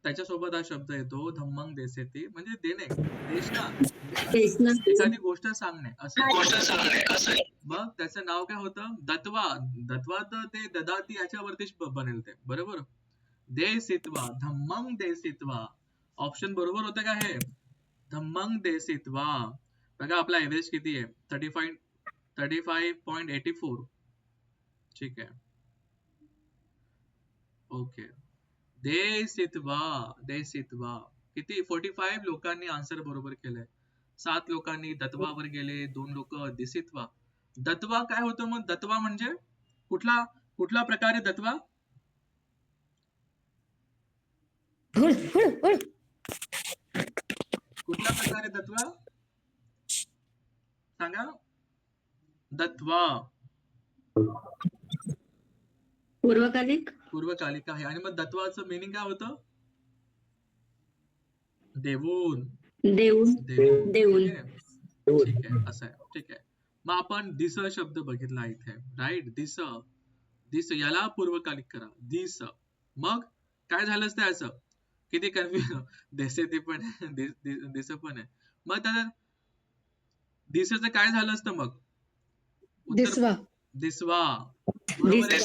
त्याच्यासोबत हा शब्द येतो धम्मं देसेती, म्हणजे देणे, देशना, देशना. एखादी गोष्ट सांगणे असं. मग त्याचं नाव काय होतं? दत्वा. दत्वा तर ते ददाती याच्यावरतीच बनेल ते, बरोबर. देसित्वा, धम्मं देसित्वा. ऑप्शन बरोबर होतं का हे? धम्मं देसित्वा. बघा आपला एव्हरेज किती आहे? 35.84. ठीक आहे, ओके. देसित्वा, देसित्वा. किती? 45 लोकांनी आन्सर बरोबर केलंय. 7 लोकांनी दत्वावर गेले, 2 लोक दिसित्वा. दत्वा काय होतं मग? दत्वा म्हणजे कुठला कुठला प्रकार आहे दत्वा? कुठला प्रकार आहे दत्वा? सांगा. दत्वा पूर्वकालिक. पूर्वकालिक आहे. आणि मग दत्वाचं मिनिंग काय होतं? देऊन. देऊन. देऊन. ठीक आहे, असं आहे. ठीक आहे. मग आपण दिस शब्द बघितला इथे, राईट. दिस, दिस याला पूर्वकालिक करा. दिस. मग काय झालं असतं याचं? किती कन्फ्युजन. देसेती पण दिस पण आहे. मग त्याला दिसचं काय झालं असतं मग? दिसवा. दिसवा, बरोबर आहे.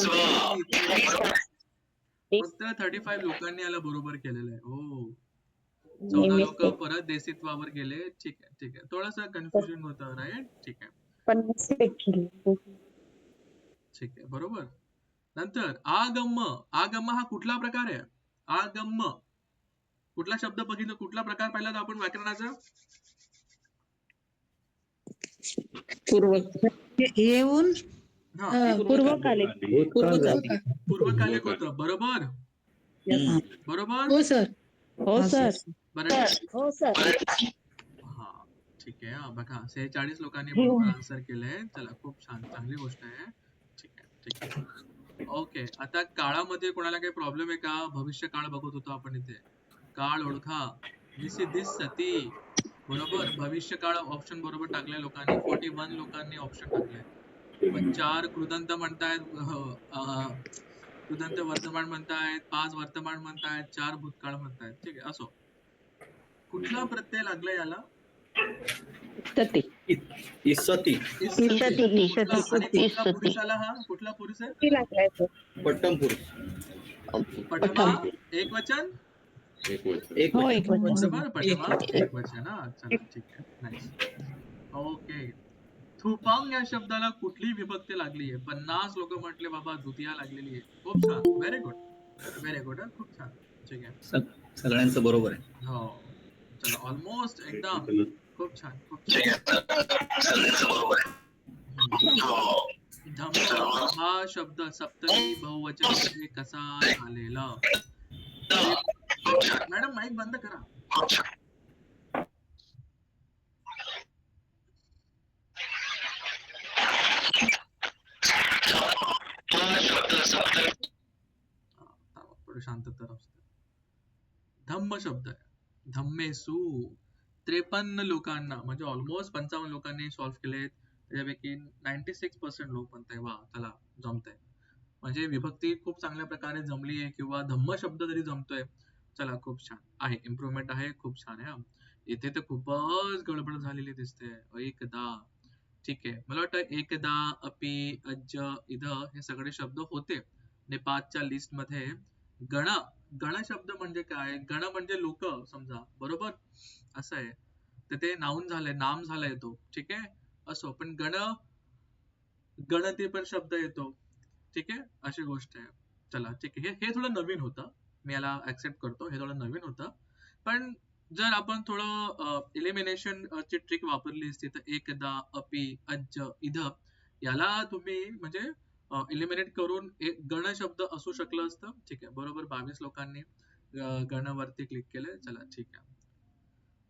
फक्त 35 लोकांनी याला बरोबर केलेलं आहे. हो, 14 लोक परत देसित्वावर गेले. ठीक आहे, ठीक आहे. थोडासा कन्फ्युजन होतं, राईट. ठीक आहे, ठीक आहे, बरोबर. नंतर आगम्य. आगम्य हा कुठला प्रकार आहे? आगम्य कुठला शब्द बघितलं? कुठला प्रकार पाहिला आपण व्याकरणाचा? येऊन. पूर्वकालिक. पूर्वकालिक होतं, बरोबर. बरोबर. हो सर. हो सर. बरं. हो सर. हा, ठीक आहे. बघा 46 लोकांनी बरोबर आन्सर केलंय. चला, खूप छान, चांगली गोष्ट आहे. ठीक आहे, ठीक आहे. ओके. आता काळामध्ये कोणाला काही प्रॉब्लेम आहे का? भविष्य काळ बघत होतो आपण इथे. काळ ओळखा. दिस सती, बरोबर. भविष्य काळ ऑप्शन बरोबर टाकले लोकांनी. 41 लोकांनी ऑप्शन टाकले. मग 4 कृदंत म्हणतायत, कृदंत वर्तमान म्हणतायत, 5 वर्तमान म्हणतायत, 4 भूतकाळ म्हणतायत. ठीक आहे, असो. कुठला प्रत्यय लागला याला? इसती. कुठला पुरुषाला? हा कुठला पुरुष आहे? पट्टम पुरुष. पटमा एक वचन. बरोबर, पटमा एक वचन. हा, चला, ठीक आहे, नाईस. ओके. थुपांग या शब्दाला कुठली विभक्ती लागली आहे? 50 लोक म्हटले बाबा द्वितीया लागलेली आहे. खूप छान, व्हेरी गुड, व्हेरी गुड. खूप छान. ठीक आहे, सगळ्यांचं बरोबर आहे. हो, चला, ऑलमोस्ट एकदम. खूप छान, खूप छान. धम्म हा शब्द सप्तमी बहुवचन मध्ये कसा आलेला? मॅडम माईक बंद करा. शांतता. धम्म शब्द आहे. धम्मेसु 53 लोकांना, म्हणजे ऑलमोस्ट 55 लोकांनी सॉल्व्ह केले. त्याच्यापैकी 96% लोक म्हणताय वा, चला, जमतंय. म्हणजे विभक्ती खूप चांगल्या प्रकारे जमली आहे, किंवा धम्म शब्द जरी जमतोय. चला, खूप छान आहे, इम्प्रुव्हमेंट आहे, खूप छान आहे. इथे तर खूपच गडबड झालेली दिसते. एकदा, ठीक आहे. मला वाटतं एकदा, अपि, अज्ज, इद हे सगळे शब्द होते नेपाळच्या लिस्ट मध्ये. गण, गण शब्द म्हणजे काय? गण म्हणजे लोक समजा, बरोबर, असं आहे. तर ते नाऊन झालंय, नाम झालाय तो. ठीक आहे, असो. पण गणती पण शब्द येतो. ठीक आहे, अशी गोष्ट आहे. चला, ठीक आहे. हे थोडं नवीन होतं, मी याला ऍक्सेप्ट करतो. हे थोडं नवीन होतं. पण जर आपण थोडं एलिमिनेशन ची ट्रिक वापरली असती तर एकदा, अपि, अज्ज, इध याला तुम्ही म्हणजे एलिमिनेट करून एक गण शब्द असू शकलं असतं. ठीक आहे, बरोबर. 22 लोकांनी गणवरती क्लिक केलंय. चला, ठीक आहे.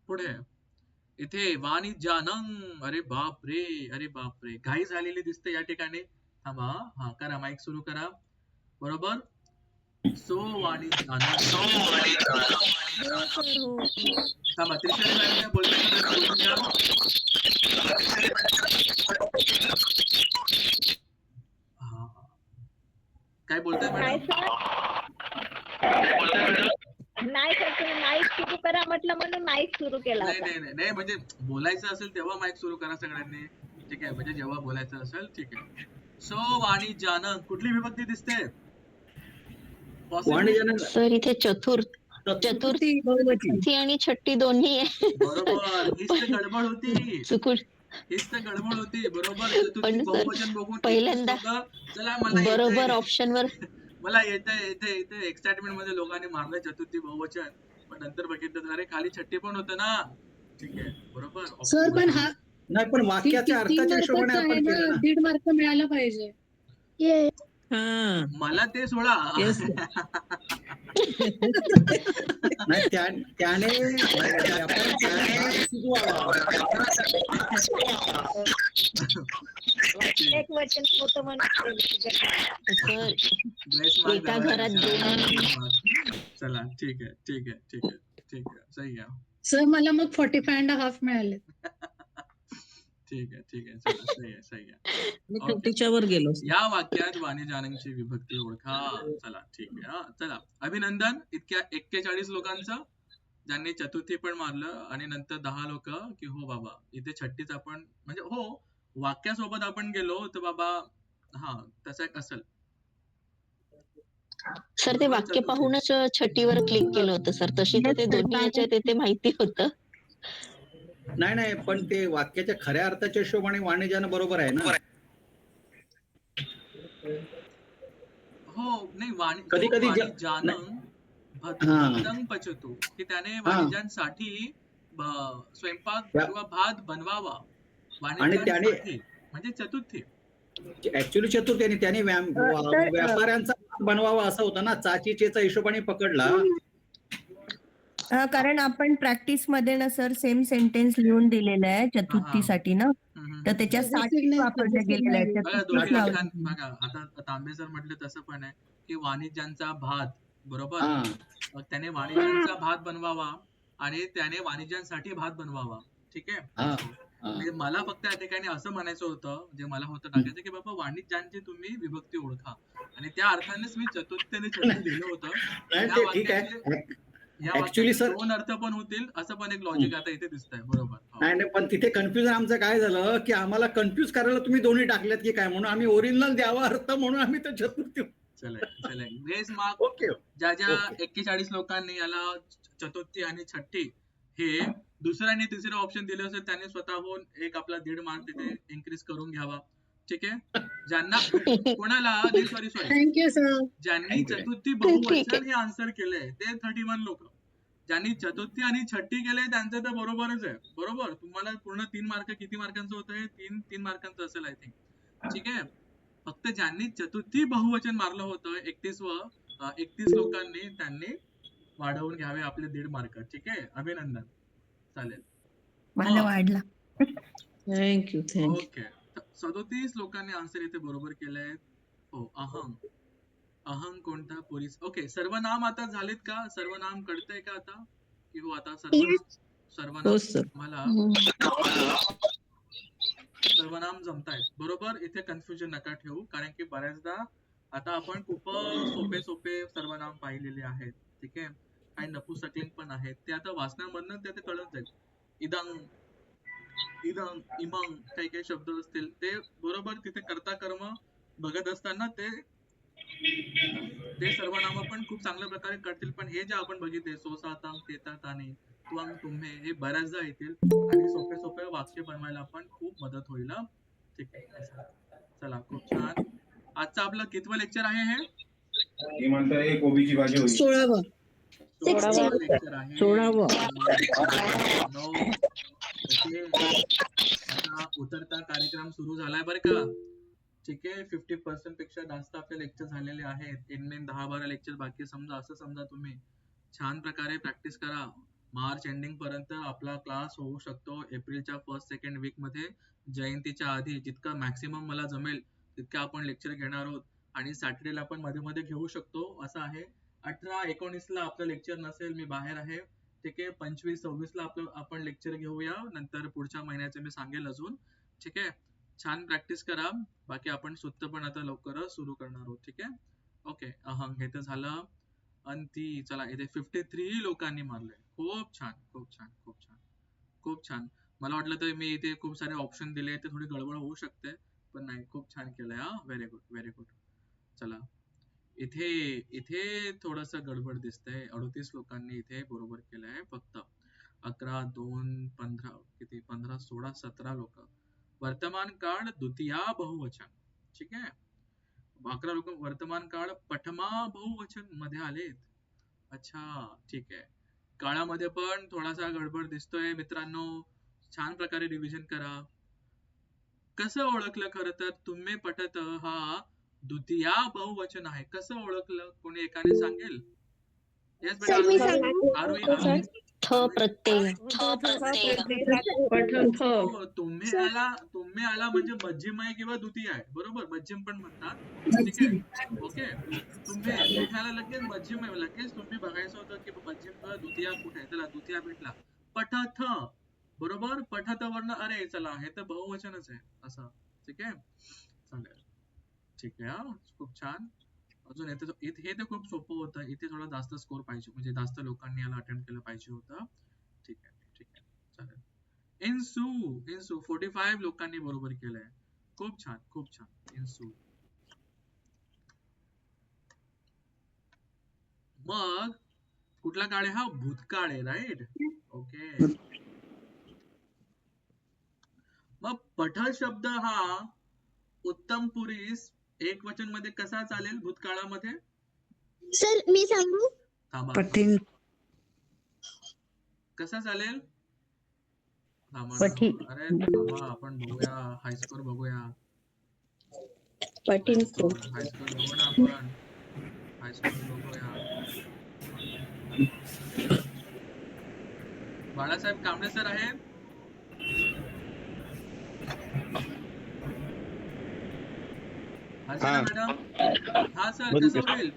पुढे इथे वाणिज्यानं. अरे बाप रे, अरे बाप रे, घाई झालेली दिसते या ठिकाणी. थांबा, हा करा, माईक सुरू करा. बरोबर. सो वाणिज्यानं. थांबा, त्रिशाली मॅडम काय बोलताय? काय बोलताय मॅडम? नाही सर, तुम्ही माईक सुरू करा म्हटलं म्हणून माईक सुरू केला नाही होता. नाही नाही नाही, म्हणजे बोलायचं असेल तेव्हा माईक सुरू करा सगळ्यांनी. ठीक आहे, म्हणजे जेव्हा बोलायचं असेल. ठीक आहे. सो वाणिज्यानं कुठली विभक्ती दिसते? Possible? वाणिज्यानं सर इथे चतुर्थी चतुर्थी बहुवचन आणि छट्टी दोन्ही आहे. बरोबर, हीच तर गडबड होती. चुकून हीच तर गडबड होती. बरोबर, चतुर्थी पण सर, बहुवचन बघून पहिल्यांदा चला मला बरोबर येतंय. ऑप्शन वर मला येते एक्साइटमेंट मध्ये लोकांनी मारलं चतुर्थी बहुवचन, पण नंतर बघितलं तर अरे खाली छट्टी पण होतं ना. ठीक आहे, बरोबर. सर पण हा नाही, पण वाक्याच्या तीन अर्थाच्या हिशोबाने मार्काचा आहे आपण ना, केलं ना. 1.5 मार्क मिळायला पाहिजे. मला ते सोडा. नाही, त्याने व्यापार केला, शिकवावा. एक वचन होतं म्हणून. सर ग्रेस मार्क एका झाला. घरात चला ठीक आहे ठीक आहे ठीक आहे ठीक आहे, सही आहे. सर मला मग 45.5 मिळाले. ठीक आहे ठीक आहे, चला सही आहे सही आहे. मी Okay. 50 वर गेलो. या वाक्यात वाणिज्यानंची विभक्ती ओळखा. चला ठीक आहे. हा चला, अभिनंदन इतक्या 41 लोकांचं ज्यांनी चतुर्थी पण मारलं, आणि नंतर 10 लोक की हो बाबा इथे छट्टीच आपण, म्हणजे हो वाक्यासोबत आपण गेलो तर बाबा हा तसं एक असेल. सर ते वाक्य पाहूनच छट्टीवर क्लिक केलं होतं सर. तशी तर ते दोन्ही याच्यात ते माहिती होतं. नाही, पण ते वाक्याच्या खऱ्या अर्थाच्या हिशोबाने वाणिज्यानं बरोबर आहे ना. हो नाही, कधी-कधी वाणिज्यानं भद्रं पचतु, की त्याने वाणिज्यांसाठी स्वयंपाक किंवा भात बनवावा. वाणिज्यांसाठी म्हणजे चतुर्थी. ऍक्च्युली चतुर्थी त्याने व्यापाऱ्यांचा बनवावा असं होतं ना. चाचीचेचा हिशोबाने पकडला. कारण आपण प्रॅक्टिस मध्ये ना सर सेम सेंटेन्स लिहून दिलेलं आहे चतुर्थीसाठी ना, तर त्याच्यात 60 वापरले गेलेलं आहे. बघा दोन्ही लक्षात बघा. आता तांबे सर म्हटले तसं पण आहे की वाणिज्यांचा भात, बरोबर. मग त्याने वाणिज्यांचा भात बनवावा आणि त्याने वाणिज्यांसाठी भात बनवावा. ठीक आहे. म्हणजे मला फक्त या ठिकाणी असं म्हणायचं होतं, जे मला होतं टाकायचं, की बाबा वाणिज्यांची तुम्ही विभक्ती ओळखा, आणि त्या अर्थानेच मी चतुर्थीने छट्टी दिलं होतं. ठीक आहे. या ऍक्च्युली सर दोन अर्थ पण होतील असं पण एक लॉजिक आता इथे दिसतंय. बरोबर. नाही, पण तिथे कन्फ्युजन आमचं काय झालं की आम्हाला कन्फ्युज करायला तुम्ही दोन्ही टाकलेत की काय, म्हणून आम्ही ओरिजिनल द्यावा अर्थ म्हणून आम्ही तो चतुर्थी. चले ग्रेस मार्क. ओके. ज्या 41 लोकांनी याला चतुर्थी आणि छट्टी हे दुसरं आणि तिसरं ऑप्शन दिले असेल त्यांनी स्वतःहून एक आपला 1.5 मार्क तिथे इन्क्रीज करून घ्यावा. ठीक आहे. ज्यांना कोणाला सॉरी थँक्यू सर. ज्यांनी चतुर्थी बहुवचन हे आन्सर केलंय ते 31 लोक. ज्यांनी चतुर्थी आणि छट्टी केलंय त्यांचं तर बरोबरच आहे. बरोबर. तुम्हाला पूर्ण 3 मार्क किती मार्कांचं होतं हे? 3 मार्कांचं असेल आय थिंक. ठीक आहे. फक्त ज्यांनी चतुर्थी बहुवचन मारलं होतं 31 लोकांनी, त्यांनी वाढवून घ्यावे आपले 1.5 मार्क. ठीक आहे. अभिनंदन. चालेल. मला वाढला. थँक्यू. ओके. 37 लोकांनी आन्सर इथे बरोबर केलंय. हो. अहंग कोणता? पोलीस. ओके. सर्वनाम आता झालेत का? सर्वनाम कळतंय का आता? की हो आता सर्वनाम मला सर्वनाम जमतायत. बरोबर. इथे कन्फ्युजन नका ठेवू, कारण की बऱ्याचदा आता आपण खूप सोपे सर्वनाम पाहिलेले आहेत. ठीक आहे. काही नपुसकलिंग पण आहेत, ते आता वाचण्यामधनं ते कळत जाईल. इदं, इमंग, काही शब्द असतील ते बरोबर तिथे कर्ता कर्म बघत असताना ते सर्वनाम पण खूप चांगल्या प्रकारे कळतील. पण हे जे आपण बघितले सोसाताम, तेताताने, त्वंग, तुम्हे, हे बऱ्याचदा येतील आणि सोपे वाक्य बनवायला पण खूप मदत होईल. ठीक आहे. चला खूप छान. आजचा आपलं कितवं लेक्चर आहे हे? हे म्हणतात एक ओबीची भाजी होईल. 16वा लेक्चर आहे. 16वा. आता उतरता कार्यक्रम सुरू झालाय बरं का. ठीक आहे. 50% पेक्षा जास्त आपले लेक्चर झालेले आहेत. इनमेन 10-12 लेक्चर बाकी. असं समजा तुम्ही छान प्रकारे प्रॅक्टिस करा. मार्च एंडिंग पर्यंत आपला क्लास होऊ शकतो. एप्रिलच्या 1st-2nd वीक मध्ये जयंतीच्या आधी जितका मॅक्सिमम मला जमेल तितकं आपण लेक्चर घेणार आहोत, आणि सॅटर्डेला पण मध्ये घेऊ शकतो असं आहे. 18-19 ला आपलं लेक्चर नसेल, मी बाहेर आहे. ठीक आहे. 25-26 ला आपण लेक्चर घेऊया. नंतर पुढच्या महिन्याचे मी सांगेल अजून. ठीक आहे. छान प्रॅक्टिस करा. बाकी आपण सुट्ट पण आता लवकरच सुरू करणार आहोत. ठीक आहे. ओके. हे तर झालं. अंती. चला इथे 53 लोकांनी मारलंय. खूप छान, खूप छान, खूप छान, खूप छान. मला वाटलं तर मी इथे खूप सारे ऑप्शन दिले तर थोडी गडबड होऊ शकते, पण नाही, खूप छान केलंय हा. Very good, very good. चला इथे इथे थोडस गडबड दिसतंय. 38 लोकांनी इथे बरोबर केलंय. फक्त 11, 2, 15 किती 15, 16, 17 लोक. वर्तमान काळ द्वितीया बहुवचन. ठीक आहे. 11 लोक वर्तमान काळ प्रथमा बहुवचन मध्ये आलेत. अच्छा ठीक आहे. काळामध्ये पण थोडासा गडबड दिसतोय मित्रांनो. छान प्रकारे रिव्हिजन करा. कसं ओळखलं खरं तर तुम्ही पठत हा द्वितीया बहुवचन आहे? कसं ओळखलं? कोणी एकाने सांगेल? येस बेटा सर मी सांगू आरोही हो, सर. थ प्रत्यय पठन थ. हो, तुम्ही आला म्हणजे मध्यम आहे किंवा द्वितीय आहे. बरोबर, मध्यम पण म्हणतात. ठीक आहे. ओके. तुम्ही आला लगेच मध्यम आहे. लगेच तुम्ही बघायचं होतं की मध्यम किंवा द्वितीय कुठे आहे. चला द्वितीय भेटला. पठथ. बरोबर. पठथ वर्ण अरे चला हे तर बहुवचनच आहे असं. ठीक आहे. चालेल. ठीक आहे. हा खूप छान. अजून इथे तर खूप सोपं होतं. इथे थोडा जास्त स्कोर पाहिजे, म्हणजे जास्त लोकांनी याला अटेम्प्ट केलं पाहिजे होतं. ठीक आहे, ठीक आहे. चालेल. इन्सू 45 लोकांनी बरोबर केलंय. खूप छान, खूप छान. इन्सू. मग कुठला काळ आहे हा? भूतकाळ आहे. राईट. ओके. मग पठ शब्द हा उत्तम पुरुष एक वचन मध्ये कसा चालेल भूतकाळामध्ये? सर मी सांगू थांबा. पठीन. कसा चालेल? थांबा. पठी. अरे थांबा, आपण बघूया हायस्कोर बघूया. पठीण हायस्कोर बघू ना आपण. हायस्कोर बघूया. बाळासाहेब कांबळे सर आहेत? अर्चना मॅडम. हा सर, कसं होईल?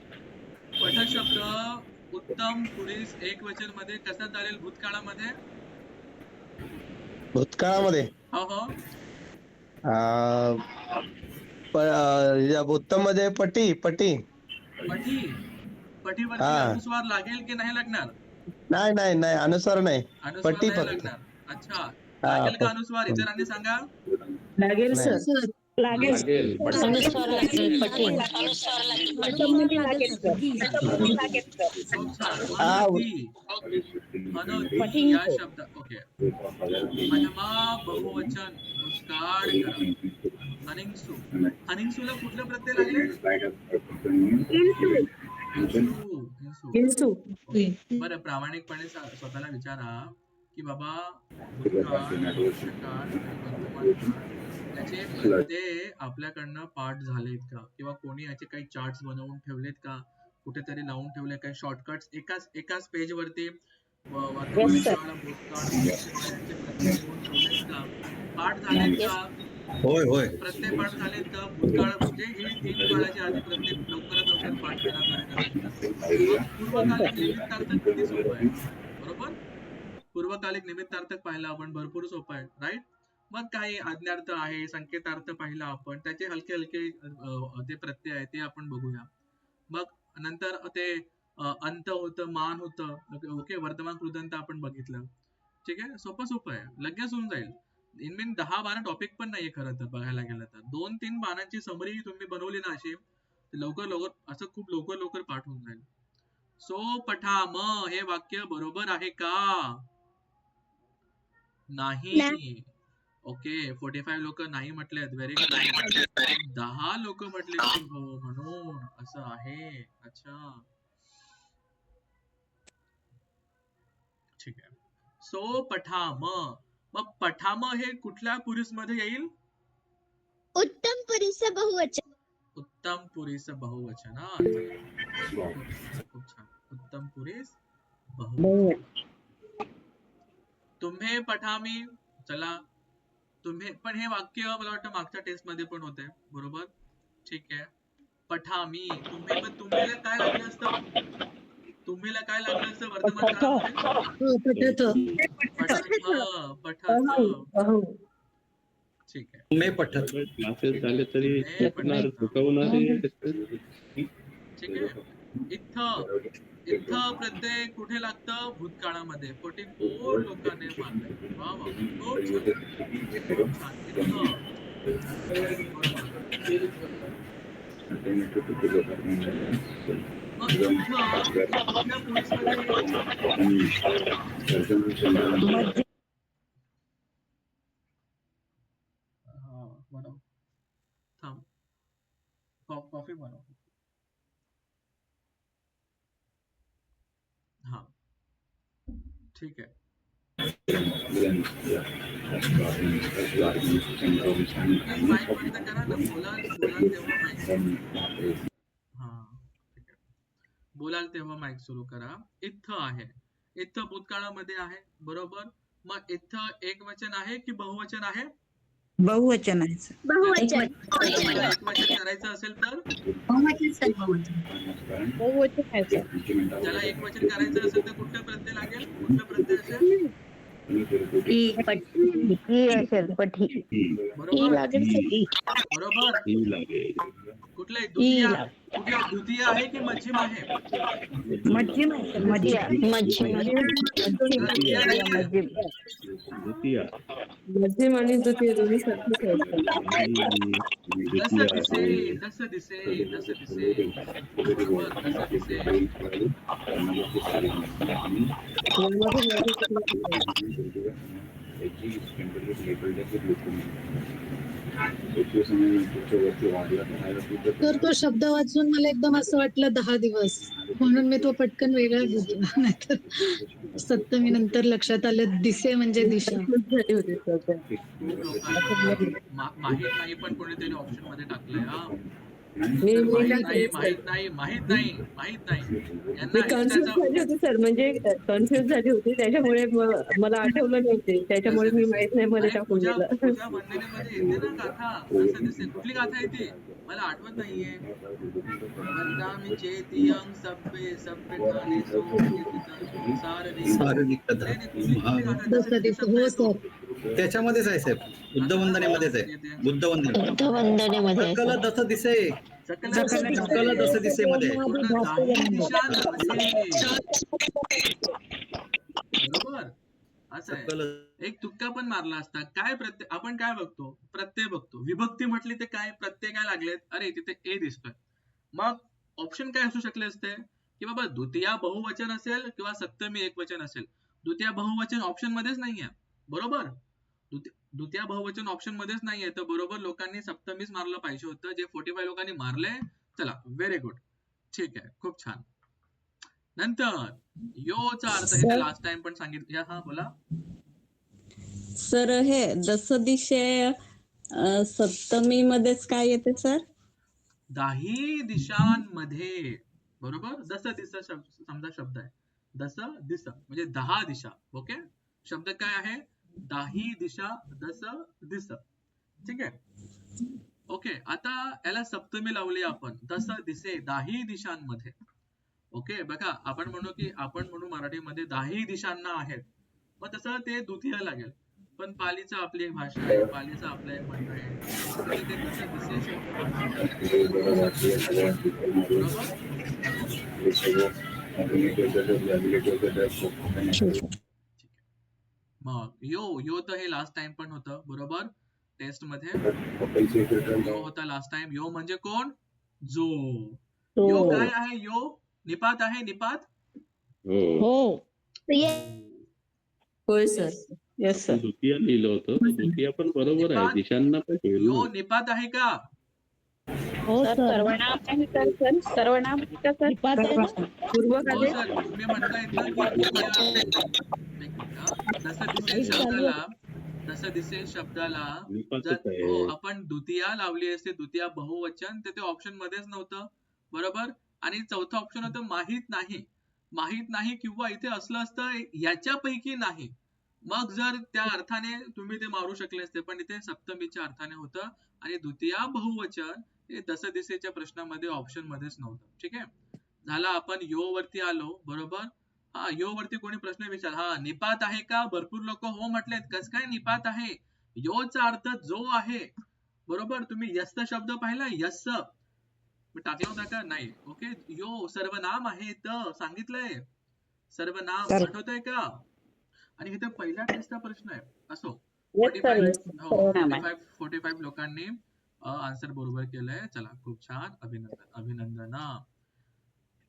पठ शब्द उत्तम पुरुष एक वचन मध्ये कसा चालेल भूतकाळामध्ये? भूतकाळामध्ये हो हो. उत्तम मध्ये पटी पठी. पठीवरती अनुस्वार लागेल की नाही लागणार? नाही अनुस्वार नाही. अनुस्वार पटी नाही फक्त. लागणार. अच्छा. लागेल का अनुस्वार? इतरांनी सांगा. लागेल सर. लागेल अनुस्वार लागेल. पठीण खूप छान. अनोती या शब्द. ओके. प्रथमा बहुवचन भूतकाळ करा. हनिंगसूला कुठलं प्रत्यय लागले? इन्सू. बरं, प्रामाणिकपणे स्वतःला विचारा की बाबा भूतकाळ, भविष्यकाळ आणि वर्तमान काळ याचे पत्ते आपल्याकडनं पाठ झालेत का? किंवा कोणी याचे काही चार्ट्स बनवून ठेवलेत का? कुठेतरी लावून ठेवले काही शॉर्टकट्स एकाच पेज वरती वर्तमान काळ, भूतकाळ, भविष्यकाळ यांचे प्रत्यय लिहून ठेवलेत का? पाठ झालेत का? होय. प्रत्यय पाठ झालेत का? भूतकाळ म्हणजे हे 3 काळाच्या आधी प्रत्येक लवकरात लवकर पाठ केला पाहिजे. पूर्वकालिक निमित्तार्थक किती सोपं आहे. बरोबर. पूर्वकालिक निमित्तार्थक पाहिलं आपण, भरपूर सोपं आहे. राईट. मग काही आज्ञार्थ आहे, संकेतार्थ पाहिला आपण, त्याचे हलके हलके ते प्रत्यय आहे ते आपण बघूया. मग नंतर ते अंत होतं, मान होतं. ओके. वर्तमान कृदंत आपण बघितलं. ठीक आहे. सोपं आहे, लगेच होऊन जाईल. इन 10-12 टॉपिक पण नाहीये खरं तर बघायला गेलं तर. 2-3 पानांची समरी तुम्ही बनवली ना अशी, लवकर असं खूप लवकर पाठ होऊन जाईल. सो पठा म हे वाक्य बरोबर आहे का? नाही. ओके. 45 लोक नाही म्हटलेत. Very good. 10 लोक म्हटले हो म्हणून असं आहे. अच्छा. ठीक आहे. सो पठाम. मग पठाम हे कुठल्या पुरुष मध्ये येईल? उत्तम पुरुष बहुवचन. उत्तम पुरुष बहुवचन. हा खूप छान. उत्तम पुरुष बहुवचन. तुम्ही पठामी. चला तुम्ही पण हे वाक्य मला वाटतं मागच्या टेस्ट मध्ये पण होते. बरोबर. ठीक आहे. पठामी. तुम्हीला काय लागलं असतं? तुम्हीला काय लागलं असतं वर्तमान काळामध्ये? पठथ. ठीक आहे. मे पठत. क्लासेस झाले तरी ठीक आहे. इथं इथं प्रत्यय कुठे लागतं? भूतकाळामध्ये. 44 लोकांनी मारलंय. वा वा, खूप छान खूप छान. इथं बरोबर. मग इथं कुठल्या पोलीसमध्ये बनव थांब कॉफी बनव. हा ठीक आहे. माईक बंद करा ना. बोलाल तेव्हा माईक. हा ठीक आहे. बोलाल तेव्हा माईक सुरू करा. इथं आहे. इथं भूतकाळामध्ये आहे. बरोबर. मग इथं एकवचन आहे की बहुवचन आहे? बहुवचन आहे सर. बहुवचन. एकवचन करायचं असेल तर बहुवचन आहे सर. ज्याला एकवचन करायचं असेल तर कुठलं प्रत्यय लागेल? कुठलं प्रत्यय असेल? पठी बरोबर. बरोबर. कुठलं आहे? द्वितीय आहे की मध्यम आहे? मध्यम आहे सर. मध्यम आणि द्वितीय दोन्ही सारखेच जसं दिसे. बरोबर. जसं दिसे. तर तो शब्द वाचून मला एकदम असं वाटलं 10 दिवस, म्हणून मी तो पटकन वेगळा घेतला. नाहीतर सप्तमी नंतर लक्षात आलं दिसे म्हणजे दिशा. झाली होती सर. खूप लोकांना माहित नाही पण कोणीतरी ऑप्शन मध्ये टाकलंय. हा माहित नाही मी कन्फ्युज झाली होती सर. म्हणजे कन्फ्युज झाली होती त्याच्यामुळे मला आठवलं नव्हते. त्याच्यामुळे मी माहित नाही मध्ये टाकून दिलं. तुझ्या वंदनेमध्ये येते ना गाथा. असं दिसते. कुठली गाथा येते मला आठवत नाहीये. वंदामि चेतियं सभ्ये सभ्यकाले हो सर, त्याच्यामध्येच आहे साहेब. बुद्धवंदनेमध्येच आहे. बुद्धवंदने सकल दस दिसे. सकल दस दिसे मध्ये बरोबर. असं आहे. एक तुक्का पण मारला असता. काय प्रत्यय आपण काय बघतो? प्रत्यय बघतो. विभक्ती म्हटली तर काय प्रत्यय काय लागलेत? अरे तिथे ए दिसतोय. मग ऑप्शन काय असू शकले असते की बाबा द्वितीय बहुवचन असेल किंवा सप्तमी एकवचन असेल. द्वितीय बहुवचन ऑप्शन मध्येच नाहीये. बरोबर. द्वितीय बहुवचन ऑप्शन मध्येच नाहीये. तर बरोबर लोकांनी सप्तमीच मारलं पाहिजे होतं. जे 45 लोकांनी मारले. चला व्हेरी गुड. ठीक आहे. खूप छान. नंतर योचा अर्थ हे लास्ट टाइम पण सांगितलं. हा बोला सर. हे दस दिशे सप्तमी मध्येच काय येते सर? 10 दिशांमध्ये. बरोबर. दस दिशा समजा शब्द आहे. दस दिशा म्हणजे 10 दिशा. ओके. शब्द काय आहे? 10 दिशा. दस दिशा. ठीक आहे. ओके. आता याला सप्तमी लावली आपण. दस दिसे 10 दिशांमध्ये. ओके. बघा आपण म्हणू मराठीमध्ये 10 दिशांना आहेत. मग तसं ते द्वितीय लागेल. पण पालीचा आपली एक भाषा आहे. पालीचा आपलं एक म्हणणं आहे. ते दस दिसे मग यो तर हे लास्ट टाइम पण होतं. बरोबर. टेस्ट मध्ये यो होता लास्ट टाइम. यो म्हणजे कोण? जो. यो काय आहे? यो निपात आहे. निपात होय सर. Yes sir. द्वितीय लिहिलं होतं. द्वितीय पण बरोबर आहे. दिशांना पण यो निपात आहे का? हो सर. सर्वनाम आहे तर सर. सर्वनाम आहे का सर? पूर्व हो सर. तुम्ही म्हणताय तसं दिसेल शब्दाला जर आपण द्वितीय लावली असते. द्वितीय बहुवचन तर ते ऑप्शन मध्येच नव्हतं. बरोबर. आणि चौथा ऑप्शन होतं माहित नाही किंवा इथे असलं असतं याच्यापैकी नाही. मग जर त्या अर्थाने तुम्ही ते मारू शकले असते. पण इथे सप्तमीच्या अर्थाने होतं. आणि द्वितीय बहुवचन हे दस दिशेच्या प्रश्नामध्ये ऑप्शन मध्येच नव्हतं. ठीक आहे. झाला. आपण यो वरती आलो. बरोबर. हा यो वरती कोणी प्रश्न विचार. हा निपात आहे का? भरपूर लोक हो म्हटलेत. कस काय निपात आहे? योचा अर्थ जो आहे. बरोबर. तुम्ही यस्स शब्द पाहिला. यस्स मी टाकला होता का? नाही. ओके, यो सर्वनाम आहे तर सांगितलंय. सर्वनाम आठवतंय का? आणि इथे पहिल्या टेस्टचा प्रश्न आहे. असो, 45 लोकांनी आन्सर बरोबर केलंय. चला, खूप छान, अभिनंदन.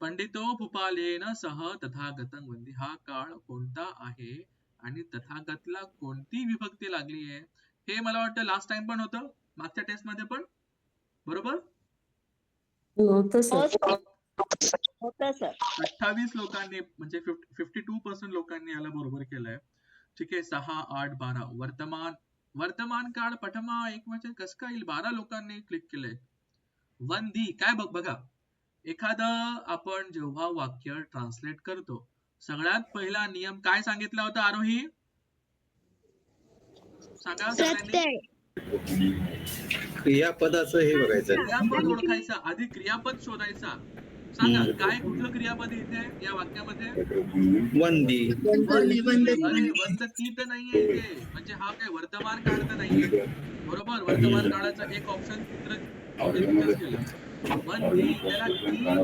पंडितो भूपालेन सह तथागतं वंदी. हा काळ कोणता आहे आणि तथागतला कोणती विभक्ती लागली आहे? हे मला वाटतं लास्ट टाइम पण होतं, मागच्या टेस्ट मध्ये पण, बरोबर? होतं सर. 28 लोकांनी म्हणजे 52% लोकांनी याला बरोबर केलंय. ठीक आहे, 6, 8, 12 वर्तमान काळ पठमा एकवचन कसं काय येईल? 12 लोकांनी क्लिक केलंय. वंदी काय बघा, एखादं आपण जेव्हा वाक्य ट्रान्सलेट करतो, सगळ्यात पहिला नियम काय सांगितला होता आरोही? सांगा सगळ्यांनी. क्रियापदाचं हे बघायचं, क्रियापद ओळखायचं, आधी क्रियापद शोधायचा. सांगा काय कुठलं क्रियापद इथे या वाक्यामध्ये? वंदी. अरे वंदती तर नाहीये इथे, म्हणजे हा काय वर्तमान काळ तर नाहीये. बरोबर, वर्तमान काळाचा एक ऑप्शन केलं. वंदी त्याला ई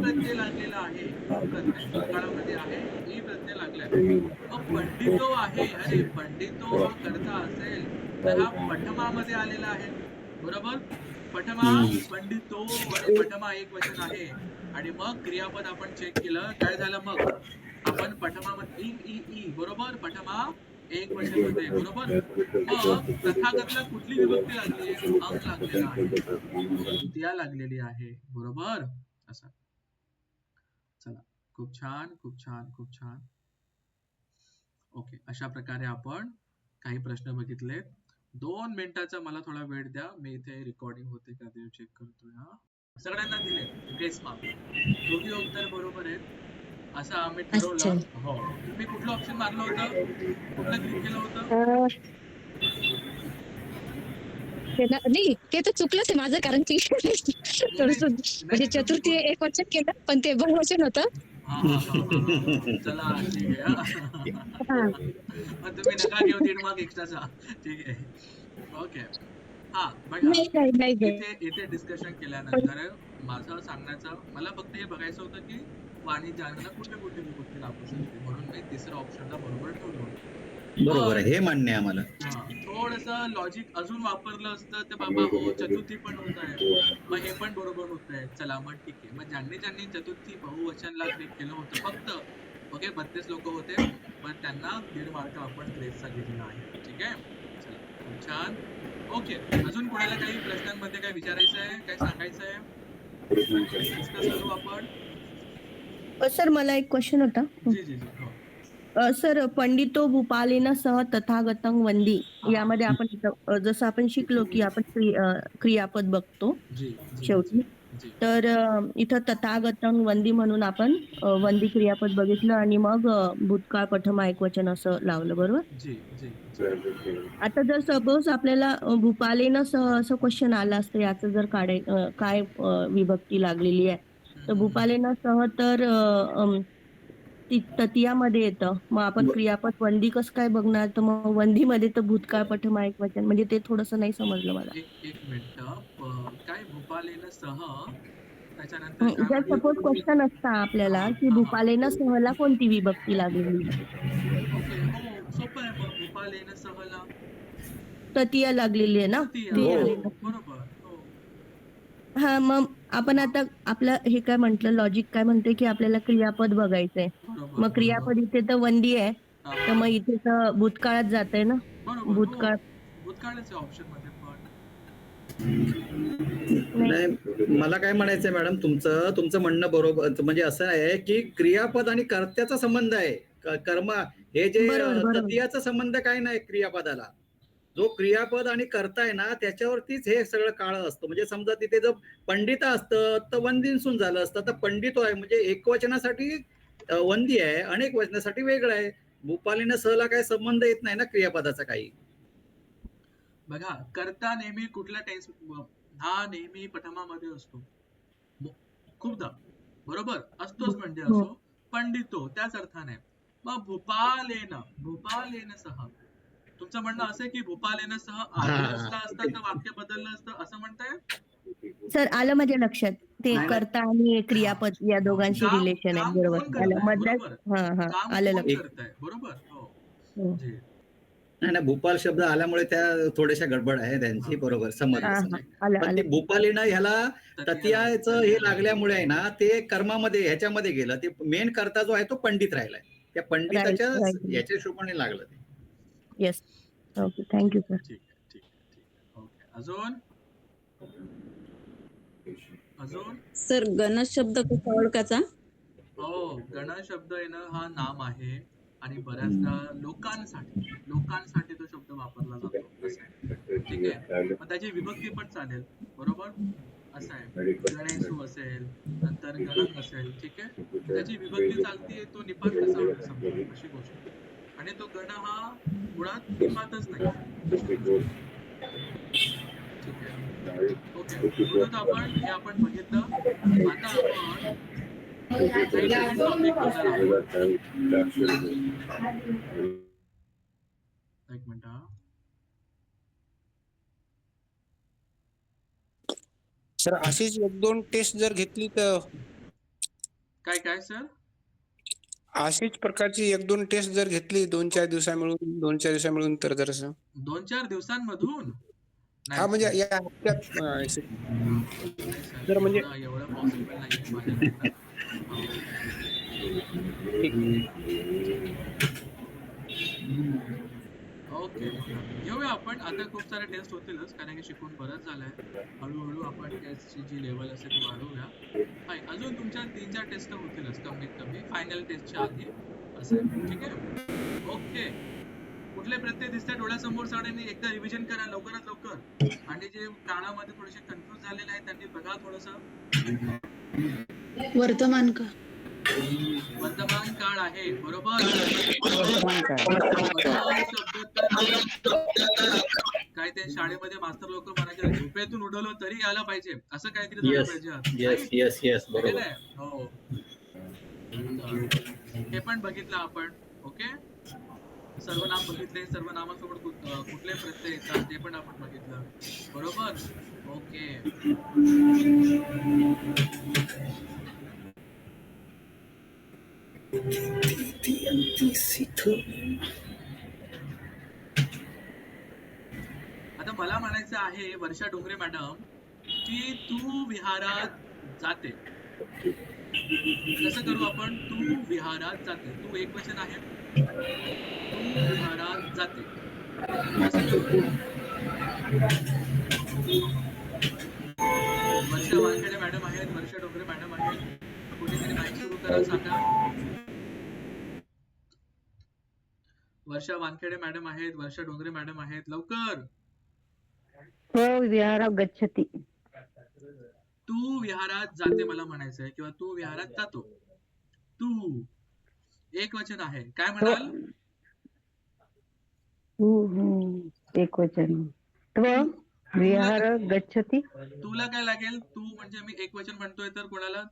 प्रत्यय लागलेला आहे. काळामध्ये आहे, ई प्रत्यय लागलाय. मग पंडितो आहे, अरे पंडितो हा कर्ता असेल तर हा पठमामध्ये आलेला आहे. बरोबर, पठमा पंडितो आणि पठमा एक वचन आहे. आणि मग क्रियापद आपण चेक केलं, काय झालं? मग आपण पठमामध्ये ई बरोबर, पठमा एक वचन मध्ये, बरोबर. मग तथागतला कुठली विभक्ती लागली आहे? अंग लागलेला आहे, द्वितीया लागलेली आहे, बरोबर. असं. चला, खूप छान. ओके, अशा प्रकारे आपण काही प्रश्न बघितले. 2 मिनिटाचा मला थोडा वेळ द्या, मी इथे रेकॉर्डिंग होते का ते चेक करतोय. हा, सगळ्यांना दिले ग्रेस मार्क, दोघी उत्तर बरोबर आहेत असं आम्ही ठरवलं. हो, तुम्ही कुठलं ऑप्शन मारलं होतं? कुठलं क्लिक केलं होतं? नाही, ते तर चुकलंच आहे माझं, कारण की थोडस म्हणजे चतुर्थी एक वचन केलं, पण ते बहुवचन होतं. चला, ठीक आहे. मग तुम्ही नका घेऊ 1.5 मार्क एक्स्ट्राचा. ठीक आहे, ओके. हा बघा, इथे डिस्कशन केल्यानंतर माझं सांगण्याचं, मला फक्त हे बघायचं होतं की वाणिज्याला कुठे विभक्ती लागू शकते, म्हणून मी तिसऱ्या ऑप्शनला बरोबर ठेवलं होतं. बरोबर आहे, हे मान्य आहे आम्हाला. थोडस लॉजिक अजून वापरलं असतं तर बाबा हो, चतुर्थी पण होत आहे, मग हे पण बरोबर होत आहे. चला, मग ठीक आहे. मग ज्यांनी चतुर्थी बहुवचनला क्लिक केलं होतं फक्त, ओके, 32 लोक होते, पण त्यांना 1.5 मार्क आपण ग्रेसचा घेतला आहे. ठीक आहे, चला, खूप छान. ओके, अजून कोणाला काही प्रश्नांमध्ये काय विचारायचं आहे, काय सांगायचं आहे, डिस्कस करू आपण. सर, मला एक क्वेश्चन होता. जी. सर, पंडितो भूपालेन सह तथागतं वंदी, यामध्ये आपण जसं आपण शिकलो की आपण क्रियापद बघतो शेवटी, तर इथं तथागतं वंदी म्हणून आपण वंदी क्रियापद बघितलं आणि मग भूतकाळ पठमा एकवचन असं लावलं, बरोबर. आता जर सपोज आपल्याला भूपालेन सह असं क्वेश्चन आलं असतं, याचं जर काय विभक्ती लागलेली आहे, तर भूपालेन सह तर तृतीयामध्ये येतं. मग आपण क्रियापद वंदी कसं काय बघणार? तर मग वंदीमध्ये तर भूतकाळ पठमा एकवचन, म्हणजे ते थोडंसं नाही समजलं मला. एक मिनिट, काय भूपालेन सह, त्याच्यानंतर जर सपोज क्वेश्चन असता आपल्याला की भूपालेन सहला कोणती विभक्ती लागलेली? ओके, हो, सोपं आहे. मग भूपालेन सहला तृतीया लागलेली आहे ना? बरोबर. हा, मग आपण आता आपलं हे काय म्हंटल, लॉजिक काय म्हणते की आपल्याला क्रियापद बघायचंय. मग क्रियापद इथे तर वंदी आहे, तर मग इथे तर भूतकाळात जात आहे ना? भूतकाळाच्या ऑप्शन मध्ये नाही, मला काय म्हणायचंय मॅडम, तुमचं म्हणणं बरोबर, म्हणजे असं आहे की क्रियापद आणि कर्त्याचा संबंध आहे. कर्म हे जे तृतीयाचा संबंध काय नाही क्रियापदाला. जो क्रियापद आणि कर्ता आहे ना, त्याच्यावरतीच हे सगळं काळ असतं. म्हणजे समजा तिथे जर पंडिता असतं तर वंदींसून झालं असतं, तर पंडितो आहे म्हणजे एकवचनासाठी वंदी आहे, अनेक वचनासाठी वेगळं आहे. भूपालेन सहला काय संबंध येत नाही ना क्रियापदाचा काही. बघा, कर्ता नेहमी कुठल्या टेन्स, हा नेहमी पठमामध्ये असतो खूपदा, बरोबर असतोच, म्हणजे असो. पंडितो त्याच अर्थाने. मग भूपालेन सह, तुमचं म्हणणं असं की भूपालेन सह आधी असला असता तर वाक्य बदललं असतं, असं म्हणताय? सर आलं माझ्या लक्षात ते नाही, कर्ता आणि क्रियापद या दोघांशी काम रिलेशन आहे. काम बरोबर कोण आलं करताय मधल्याच. बरोबर हा काम आलं कोण लक्षात. करताय बरोबर हो हो. जी नाही भूपाल शब्द आल्यामुळे त्या थोड्याशा गडबड आहे त्यांची, बरोबर समजलं हा समजलं. आलं पण आलं. ते भूपालीनं ह्याला ततियाचं हे लागल्यामुळे आहे ना, ते कर्मामध्ये ह्याच्यामध्ये गेलं. ते मेन कर्ता जो आहे तो पंडित राहिलाय. त्या पंडिताच्या राईट. याच्या हिशोबाने लागलं ते. येस. Okay thank you sir. ठीक आहे ठीक आहे ठीक आहे ओके अजून अजून सर गणेश शब्द कसा ओळखायचा? हो गण शब्द येणं हा नाम आहे आणि बऱ्याचदा लोकांसाठी तो शब्द वापरला जातो असं आहे. ठीक आहे मग त्याची विभक्ती पण चालेल बरोबर असं आहे. गणेशू असेल नंतर गणक असेल ठीक आहे त्याची विभक्ती चालतीये तो निपात कसा होईल समजा अशी गोष्ट. आणि तो गण हा मुळात निपातच नाही. ठीक आहे ओके म्हणून आपण हे आपण बघितलं. आता आपण काही नवीन टॉपिक बघणार आहोत. एक मिनिट सर अशीच 1-2 टेस्ट जर घेतली तर काय काय सर अशीच प्रकारची 1-2 टेस्ट जर घेतली 2-4 दिवसा मिळून तर जरासं 2-4 दिवसांमधून हा म्हणजे या हप्त्यात जर म्हणजे एवढं पॉसिबल नाहीये माझ्याकडनं. ओके घेऊया आपण आता. खूप सारे टेस्ट होतीलच कारण की शिकून बरंच झालंय. हळूहळू आपण टेस्टची जी लेवल असेल ती वाढवूया. अजून तुमच्या 3-4 टेस्ट होतीलच कमीत कमी फायनल टेस्टच्या आधी असं आहे. ठीक आहे ओके. कुठले प्रत्यय दिसतात डोळ्यासमोर सगळ्यांनी एकदा रिव्हिजन करा लवकरात लवकर. आणि जे काळामध्ये थोडेसे कन्फ्युज झालेले आहेत त्यांनी बघा थोडस. वर्तमान का वर्तमान काळ आहे बरोबर. वर्तमान शब्द तर काय ते शाळेमध्ये मास्तर लोक म्हणायचे झोपेतून उडवलं तरी आलं पाहिजे असं काहीतरी झालं पाहिजे. येस बरोबर. हो हे पण बघितलं आपण. ओके सर्वनाम बघितले. सर्वनामासोबत कुठले प्रत्यय येतात ते पण आपण बघितलं बरोबर. ओके आता मला म्हणायचं आहे वर्षा डोंगरे मॅडम की तू विहारात जाते. कसं करू आपण? तू विहारात जाते. तू एक वचन आहे. तू विहारात जाते. कसं करू? वर्षा वानखेडे मॅडम आहेत. वर्षा डोंगरे मॅडम आहेत. कोणीतरी माईक सुरू करा सांगा. वर्षा वानखेडे मॅडम आहेत. वर्षा डोंगरे मॅडम आहेत. लवकर. हो विहारात गच्छति. तू विहारात जाते मला म्हणायचंय किंवा तू विहारात जातो. तू एक वचन आहे. काय म्हणाल? एक वचन. विहार गच्छति. तुला काय लागेल? तू म्हणजे मी एक वचन म्हणतोय तर कोणाला?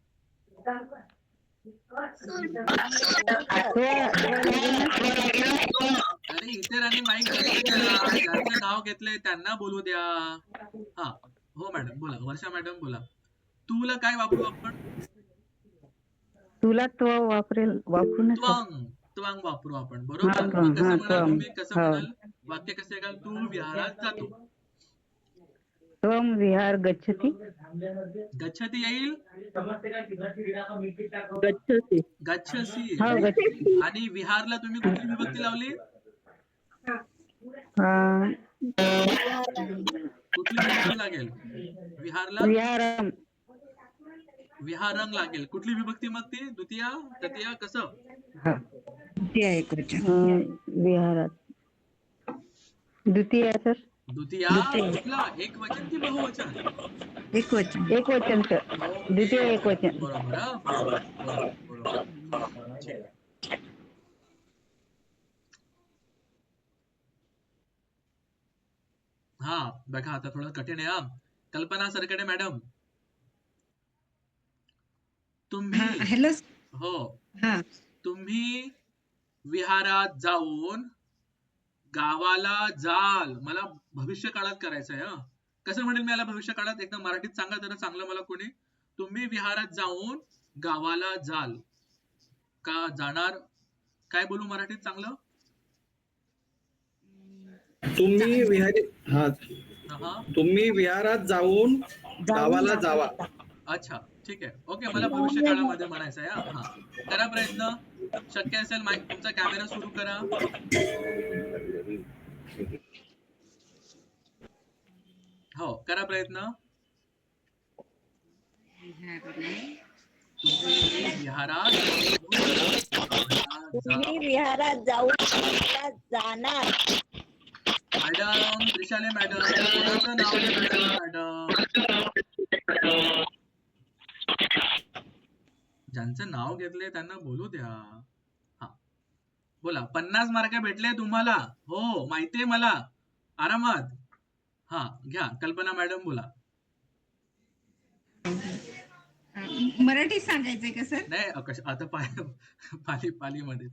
अरे इतरांनी माईक ज्यांचं नाव घेतलंय त्यांना बोलू द्या. हा हो मॅडम बोला. वर्षा मॅडम बोला. तुला काय वापरू आपण? तुला वापरू त्वंग वापरू आपण बरोबर. कसं म्हणाल तुम्ही? कसं म्हणाल? वाक्य कसे घाल? तू विहारात जातो. त्वं विहार गच्छति. गच्छति येईल. गच्छसी. आणि विहारला तुम्ही कुठली विभक्ती लावली? कुठली विभक्ती लागेल विहारला? विहारंग लागेल. कुठली विभक्ती मग ती? द्वितीया तृतीया कसं? विहारात द्वितीय सर. द्वितीया कुठला? एक वचन की बहुवचन? एक वचन सर. द्वितीय एक वचन. बरोबर. हा बघा आता थोडं कठीण आहे. कल्पना सरकडे मॅडम तुम्ही हो तुम्ही विहारात जाऊन गावाला जाल. मला भविष्य काळात करायचंय. कसं म्हणेल मी याला भविष्य काळात? एकदम मराठीत सांगा जरा चांगलं मला कोणी. तुम्ही विहारात जाऊन गावाला जाल का जाणार? काय बोलू मराठीत चांगलं? तुम्ही विहारात जाऊन गावाला जावा. अच्छा ठीक आहे. ओके, मला भविष्य काळामध्ये म्हणायचं आहे. हा, करा प्रयत्न. शक्य असेल माईक तुमचा कॅमेरा सुरू करा. हो, करा प्रयत्न. तुम्ही विहारात जाऊन जाणार. मॅडम त्रिशाले मॅडम, कोणाचं नाव घेतलं मॅडम? ज्यांचं नाव घेतलंय त्यांना बोलू द्या. हा बोला. 50 मार्क भेटले तुम्हाला. हो माहितीये मला. आरामात. हा घ्या. कल्पना मॅडम बोला. मराठी सांगायचंय का सर? नाही आता पालीमध्ये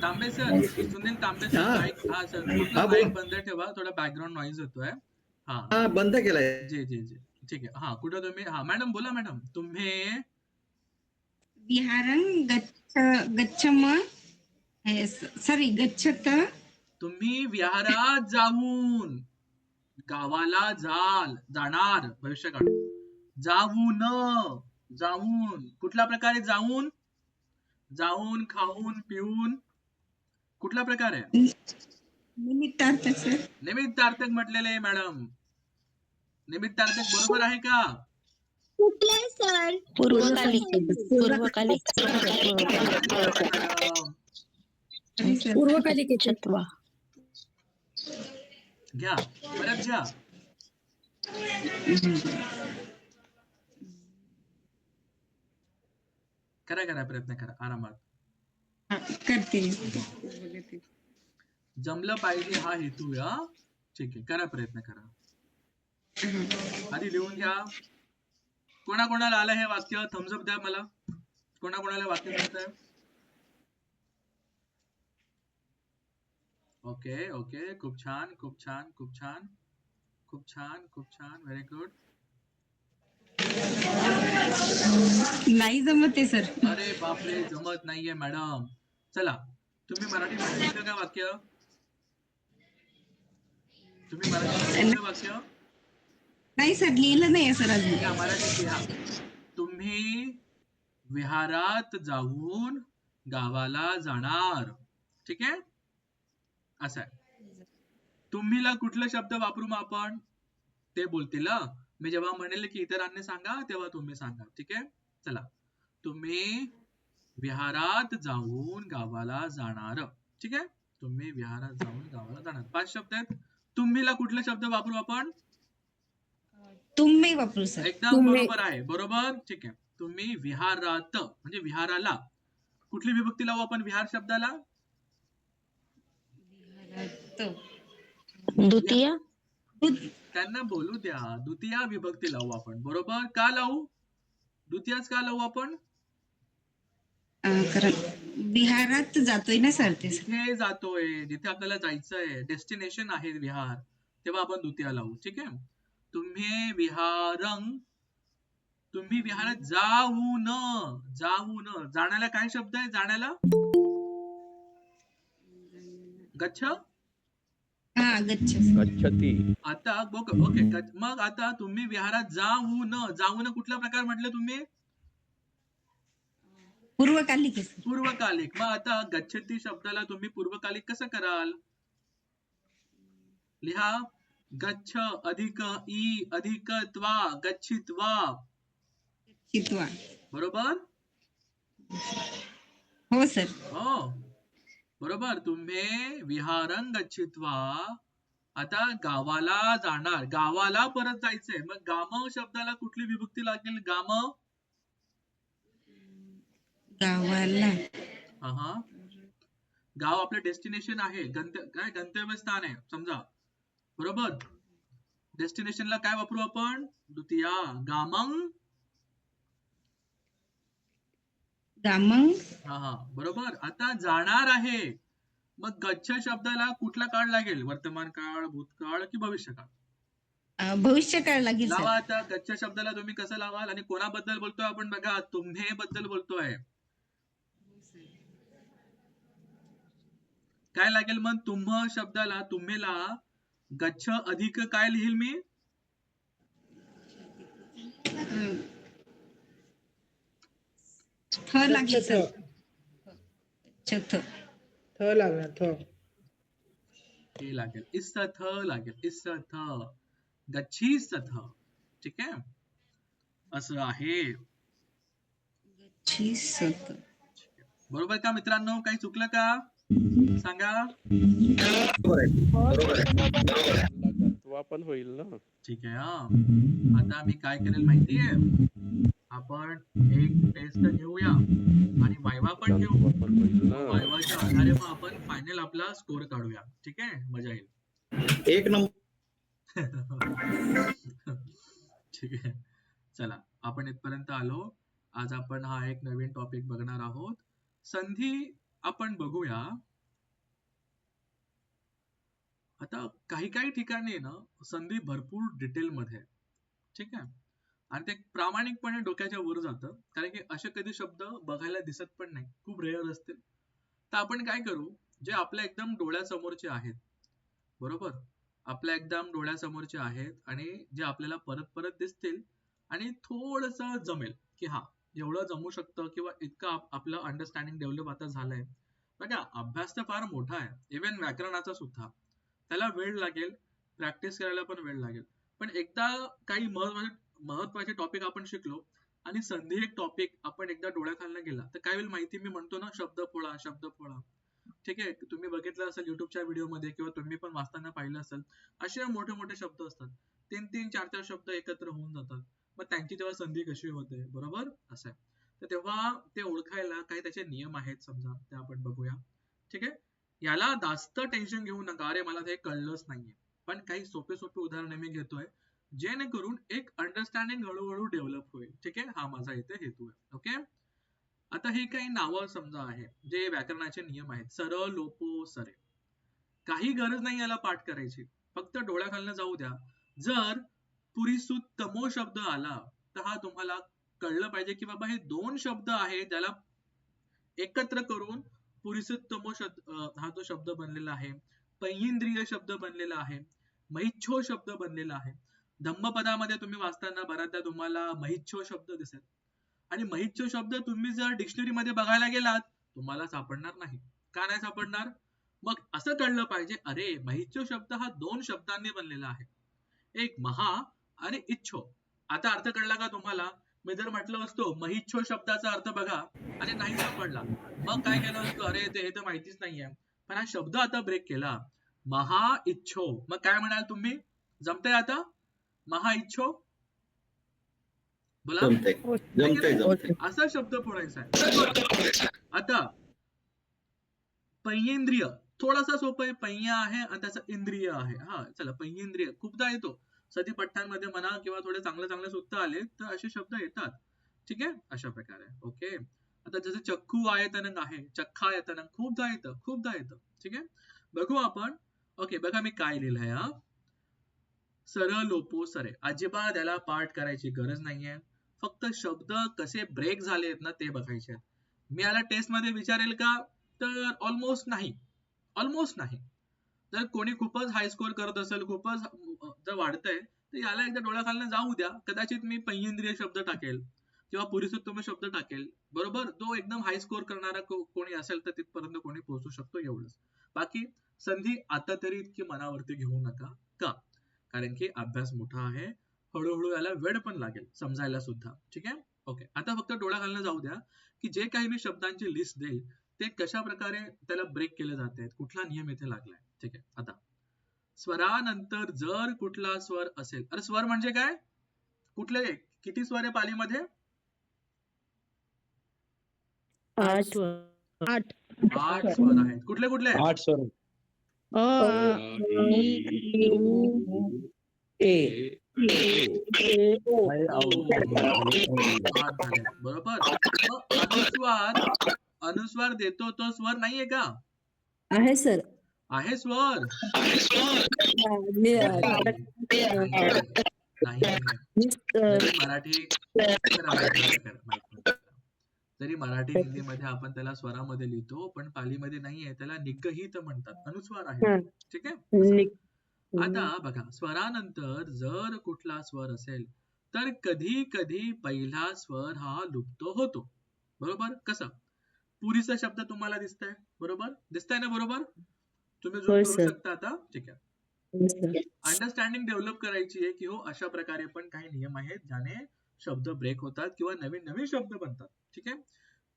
तांबे सर, सुनील तांबे सर, बंद ठेवा. थोडा बॅकग्राऊंड नॉईज येतोय. हा बंद केलाय. जी जी जी ठीक आहे. हा कुठं तुम्ही? हा मॅडम बोला. मॅडम तुम्ही विहारं गच्छत. तुम्ही विहारात जाऊन गावाला जाणार. भविष्य काळ. जाऊन कुठल्या प्रकारे? जाऊन खाऊन पिऊन कुठला प्रकार आहे? निमित्तार्थक म्हटलेले आहे मॅडम. निमित्तार्थक बरोबर आहे का? कुठले सर? पूर्वकालिक घ्या. परत घ्या. करा प्रयत्न करा आरामात. करते. जमलं पाहिजे हा हेतू. या ठीक आहे. करा प्रयत्न करा. आधी लिहून घ्या. कोणाकोणाला आलं हे वाक्य? थम्सअप द्या मला. कोणाकोणाला वाक्य जमतंय? ओके खूप छान. Very good. नाही जमते सर. अरे बापरे, जमत नाहीये मॅडम. चला, तुम्ही मराठीत लिहिलं का वाक्य? वाक्य? नाही सर, लिहिलं नाही सर अजून. मराठीत लिहा. तुम्ही विहारात जाऊन गावाला जाणार. ठीक आहे. असं आहे. तुम्हीला कुठला शब्द वापरू मग आपण? ते बोलतील. मी जेव्हा म्हणेल की इतरांनी सांगा तेव्हा तुम्ही सांगा. ठीक आहे. चला, तुम्ही विहारात जाऊन गावाला जाणार. ठीक आहे. तुम्ही विहारात जाऊन गावाला जाणार. 5 शब्द आहेत. तुम्हीला कुठला शब्द वापरू आपण? तुम्ही वापरू सर. एकदम बरोबर आहे. बरोबर. ठीक आहे. तुम्ही विहारात म्हणजे विहाराला कुठली विभक्ती लावू आपण विहार शब्दाला? द्वितीय. त्यांना बोलू द्या. द्वितीय विभक्ती लावू आपण. बरोबर. का लावू? द्वितीयच का लावू आपण? विहारात जातोय ना सर. तिथे जातोय, जिथे आपल्याला जायचंय, डेस्टिनेशन आहे विहार, तेव्हा आपण द्वितीय लावू. ठीक आहे. तुम्ही विहारात जाऊन. जाण्याला काय शब्द आहे? जाण्याला गच्छती. आता ओके. मग आता तुम्ही विहारात जाऊन कुठला प्रकार म्हटले तुम्ही? पूर्वकालिक. मग आता गच्छती शब्दाला तुम्ही पूर्वकालिक कसं कराल? लिहा. गच्छ अधिक ई अधिक त्वा गच्छित्वा. बरोबर. हो सर. हो बरोबर. तुम्ही विहारं गच्छित्वा. आता गावाला जाणार. गावाला परत जायचंय. मग गाम शब्दाला कुठली विभक्ती लागेल? गावाला. गाव आपलं डेस्टिनेशन आहे. गंतव्यस्थान आहे समजा. बरोबर. डेस्टिनेशनला काय वापरू आपण? द्वितीया. गामंग. गामंग. हा बरोबर. आता जाणार आहे, मग गच्छ शब्दाला कुठला काळ लागेल? वर्तमान काळ, भूतकाळ की भविष्यकाळ? भविष्यकाळ लागेल लावा सर. आता. गच्छ शब्दाला तुम्ही कसं लावाल आणि कोणाबद्दल बोलतोय आपण? बघा, तुम्ही बद्दल बोलतोय. काय लागेल मग? तुम्ह शब्दाला, तुम्हीला गच्छ अधिक काय लिहिल मी? थ लागेल सर. थ लागणार थ. हे लागेल. इस्थ लागेल. इस्थ. गच्छीस्थ. ठीक आहे, असं आहे. बरोबर का मित्रांनो? काही चुकलं का सांगा. पण होईल ना. ठीक आहे. आता मी काय करेल माहितीये, आपण एक टेस्ट घेऊया आणि वायवा पण घेऊ. वायवाच्या आधारे मग आपण फायनल आपला स्कोर काढूया. ठीक आहे, मजा येईल. एक नंबर. ठीक आहे, चला आपण इथपर्यंत आलो. आज आपण हा एक नवीन टॉपिक बघणार आहोत. संधी आपण बघूया. आता काही ठिकाणी ना संधी भरपूर डिटेल मध्ये, ठीक आहे, आणि ते प्रामाणिकपणे डोक्याच्या वर जातं, कारण की असे कधी शब्द बघायला दिसत पण नाही, खूप रेअर असते. तर आपण काय करू, जे आपल्या एकदम डोळ्यासमोरचे आहेत, बरोबर, आपल्या एकदम डोळ्यासमोरचे आहेत आणि जे आपल्याला परत परत दिसतील आणि थोडस जमेल की हा एवढं जमू शकतं किंवा इतकं आपलं अंडरस्टँडिंग डेव्हलप आता झालंय. बघा, अभ्यास तर फार मोठा आहे, इव्हन व्याकरणाचा सुद्धा. त्याला वेळ लागेल, प्रॅक्टिस करायला पण वेळ लागेल. पण एकदा काही महत्वाचे टॉपिक आपण शिकलो आणि संधी एक टॉपिक आपण एकदा डोळ्याखालनं गेला तर काय होईल माहिती? मी म्हणतो ना, शब्दफोळा. ठीक आहे, तुम्ही बघितलं असेल युट्यूबच्या व्हिडिओमध्ये किंवा तुम्ही पण वाचताना पाहिलं असेल, असे मोठे मोठे शब्द असतात, 3-3, 4-4 शब्द एकत्र होऊन जातात. मग त्यांची तेव्हा संधी कशी होते, बरोबर, असं आहे. तर तेव्हा ते ओळखायला काही त्याचे नियम आहेत, समजा ते आपण बघूया. ठीक आहे, याला जास्त टेन्शन घेऊ नका, अरे मला ते कळलंच नाहीये. पण काही सोपे उदाहरण मी घेतोय जेणेकरून एक अंडरस्टँडिंग हळूहळू डेव्हलप होईल. ठीक आहे, हा माझा इथे हेतू आहे. ओके, आता हे काही नावं समजा आहे जे व्याकरणाचे नियम आहेत. सरळ, लोपो, सरे. काही गरज नाही याला पाठ करायची, फक्त डोळ्याखालनं जाऊ द्या. जर पुरीसुत्तमो शब्द आला तर हा तुम्हाला कळलं पाहिजे की बाबा हे दोन शब्द आहेत ज्याला एकत्र करून पुरीसुत्तमो हा जो शब्द बनलेला आहे. पैंद्रिय शब्द बनलेला आहे. महिच्छो शब्द बनलेला आहे. धम्मपदामध्ये तुम्ही वाचताना बऱ्याचदा तुम्हाला महिच्छो शब्द दिसेल आणि महिच्छो शब्द तुम्ही जर डिक्शनरी मध्ये बघायला गेलात तुम्हाला सापडणार नाही. का नाही सापडणार? मग असं कळलं पाहिजे, अरे महिच्छो शब्द हा दोन शब्दांनी बनलेला आहे, एक महा आणि इच्छो. आता अर्थ कळला का तुम्हाला? मी जर म्हटलं असतो महिच्छो शब्दाचा अर्थ बघा आणि नाही सापडला, मग काय केलं असतं, अरे हे तर माहितीच नाहीये. पण हा शब्द आता ब्रेक केला, महा इच्छो, मग काय म्हणाल तुम्ही? जमतंय आता? महा इच्छो बोला. असा शब्द फोडायचा आहे. आता पैंद्रिय थोडासा सोपं आहे. पैया आहे आणि त्याचा इंद्रिय आहे. हा चला, पैंद्रिय खूपदा येतो सदी पठ्ठांमध्ये म्हणा किंवा थोडे चांगले सूत्र आले तर असे शब्द येतात. ठीक आहे, अशा प्रकारे. ओके, आता जसं चक्खू आयतनंग आहे, चक्खा आयतनंग खूपदा येतं. ठीक आहे, बघू आपण. ओके, बघा मी काय लिहिलंय. सरळ, लोपो, सरे. अजिबात याला पाठ करायची गरज नाहीये, फक्त शब्द कसे ब्रेक झालेत ना ते बघायचे. मी याला टेस्ट मध्ये विचारेल का? तर ऑलमोस्ट नाही. जर कोणी खूपच हाय स्कोर करत असेल, खूपच जर वाढतंय, तर याला एकदा डोळ्याखालनं जाऊ द्या. कदाचित मी पैंद्रिय शब्द टाकेल किंवा पुरीसुत्तम शब्द टाकेल, बरोबर. तो एकदम हाय स्कोर करणारा कोणी असेल तर तिथपर्यंत कोणी पोहोचू शकतो, एवढंच. बाकी संधी आता तरी इतकी मनावरती घेऊ नका. का? कारण की अभ्यास मोठा आहे, हळूहळू याला वेळ पण लागेल समजायला सुद्धा. ठीक आहे, ओके. आता फक्त डोळ्याखालनं जाऊ द्या की जे काही मी शब्दांची लिस्ट देईल ते कशा प्रकारे त्याला ब्रेक केले जाते, कुठला नियम इथे लागलाय. ठीक आहे, आता स्वरानंतर जर कुठला स्वर असेल, अरे स्वर म्हणजे काय? कुठले किती स्वर आहे पालीमध्ये? 8 स्वर. 8 स्वर आहेत. कुठले? 8 स्वर. बरोबर. अनुस्वार देतो तो स्वर नाहीये का? आहे सर. आहे स्वर जरी मराठी हिंदीमध्ये आपण त्याला स्वरामध्ये लिहितो, पण पालीमध्ये नाहीये, त्याला निगहित म्हणतात, अनुस्वार आहे. ठीक आहे. आता बघा, स्वरानंतर जर कुठला स्वर असेल तर कधी कधी पहिला स्वर हा लुप्त होतो. बरोबर. कसा? पुरीचा शब्द तुम्हाला दिसतंय, बरोबर दिसतंय ना? बरोबर, तुम्ही जो करू शकता आता. ठीक आहे. अंडरस्टँडिंग डेव्हलप करायची आहे की हो अशा प्रकारे पण काही नियम आहेत ज्याने शब्द ब्रेक होतात किंवा नवीन नवीन शब्द बनतात. ठीक आहे.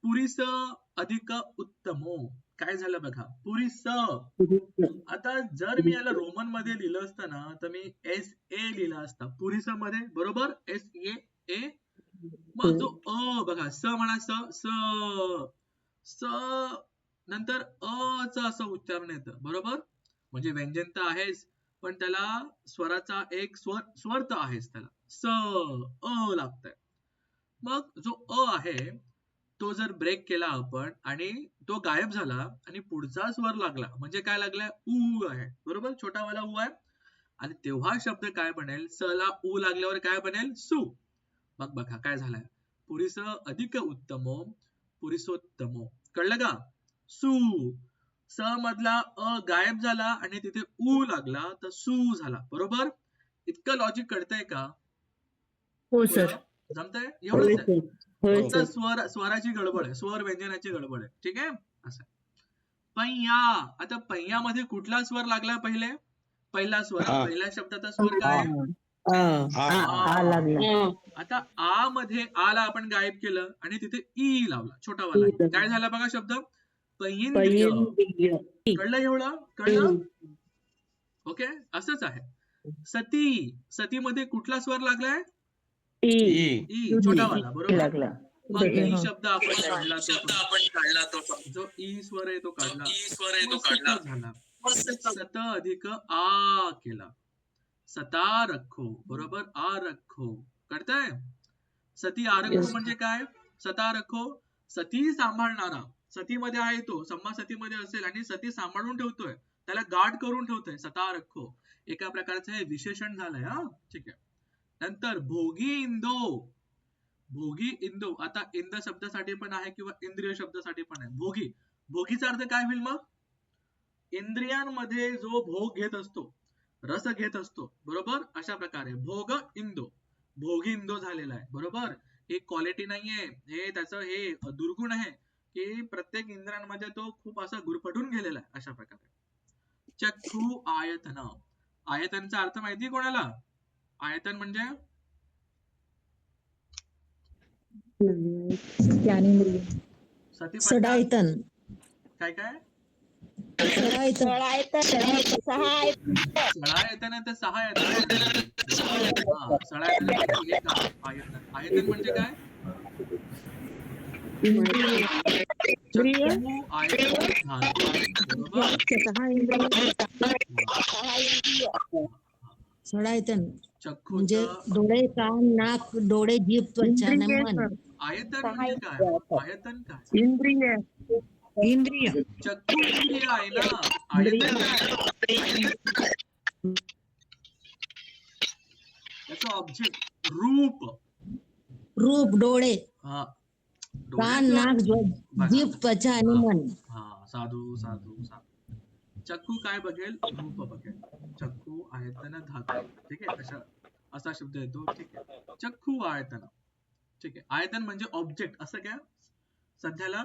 पुरीस अधिक उत्तमो काय झालं बघा, पुरीस. आता जर मी याला रोमन मध्ये लिहिलं असतं ना तर मी SA लिहिला असता पुरीस मध्ये, बरोबर. SA. मग जो अ बघा, स म्हणा, स नंतर अ च असं उच्चारण येतं, बरोबर. म्हणजे व्यंजन तर आहेच, पण त्याला स्वराचा एक स्वर तर आहेच, त्याला स अ लागतंय. मग जो अ आहे तो जर ब्रेक केला आपण आणि तो गायब झाला आणि पुढचा स्वर लागला, म्हणजे काय लागलाय, उ आहे, बरोबर. छोटावाला उ आहे. आणि तेव्हा शब्द काय बनेल, स ला उ लागल्यावर काय बनेल, सु. मग बघा काय झालंय, पुरीस अधिक उत्तमो, पुरीसोत्तमो. कळलं का? सु. स मधला अ गायब झाला आणि तिथे उ लागला तर सु झाला, बरोबर. इतकं लॉजिक कळतंय का? हो सर. जमतंय? एवढंच आहे. फक्त स्वराची गडबड आहे, स्वर व्यंजनाची गडबड आहे. ठीक आहे. असं. पैया. आता पैयामध्ये कुठला स्वर लागला पहिले? पहिला स्वर. पहिल्या शब्दाचा स्वर काय? आता आ मध्ये आ ला आपण गायब केलं आणि तिथे ई लावला, छोटावाला. काय झाला बघा शब्द? पैंद्रिय. कळलं? एवढं कळलं? ओके. असंच आहे. सती. सतीमध्ये कुठला स्वर लागलाय? ई, छोटावाला, बरोबर. मग ई शब्द आपण काढला, जो ई स्वर आहे तो काढला, झाला. सत अधिक आ केला, सता रखो, बरोबर. आ रखो. कळतंय? सती आरखो म्हणजे काय? सता रखो, सती सांभाळणारा. सतीमध्ये आहे तो, सम्मा सतीमध्ये असेल आणि सती सांभाळून ठेवतोय, त्याला गार्ड करून ठेवतोय, सता रखो. एका प्रकारचं हे विशेषण झालंय. हा, ठीक आहे. नंतर भोगी इंदो. भोगी इंदो. आता इंद शब्दासाठी पण आहे किंवा इंद्रिय शब्दासाठी पण आहे. भोगी. भोगीचा अर्थ काय होईल मग? इंद्रियांमध्ये जो भोग घेत असतो, रस घेत असतो, बरोबर. अशा प्रकारे भोग इंदो, भोगी इंदो झालेला आहे, बरोबर. हे क्वालिटी नाहीये, हे त्याचं हे दुर्गुण आहे की प्रत्येक इंद्रियांमध्ये तो खूप असा गुरफटून गेलेला आहे, अशा प्रकारे. चक्षु आयतन. आयतनचा अर्थ माहिती कोणाला? आयतन म्हणजे सडायतन. काय काय? सळायतन तर सहा येतं. आयतन म्हणजे काय? चक्षु आयतन सडायतन चक्षु म्हणजे डोळे, कान, नाक, डोळे, जीभ, त्वचा आणि मन. आयतन म्हणजे काय? आयतन काय? इंद्रिय. चक्षु इंद्रिय आहे ना. आयतन काय? त्याचं ऑब्जेक्ट. रूप. डोळे, कान, नाक, जीभ, त्वचा आणि मन. साधू. चक्षु काय बघेल? रूप बघेल. चक्षु आयतन धातू. ठीक आहे. असा शब्द येतो. ठीक आहे. चक्षु आयतन. ठीक आहे. आयतन म्हणजे ऑब्जेक्ट, असं काय सध्याला.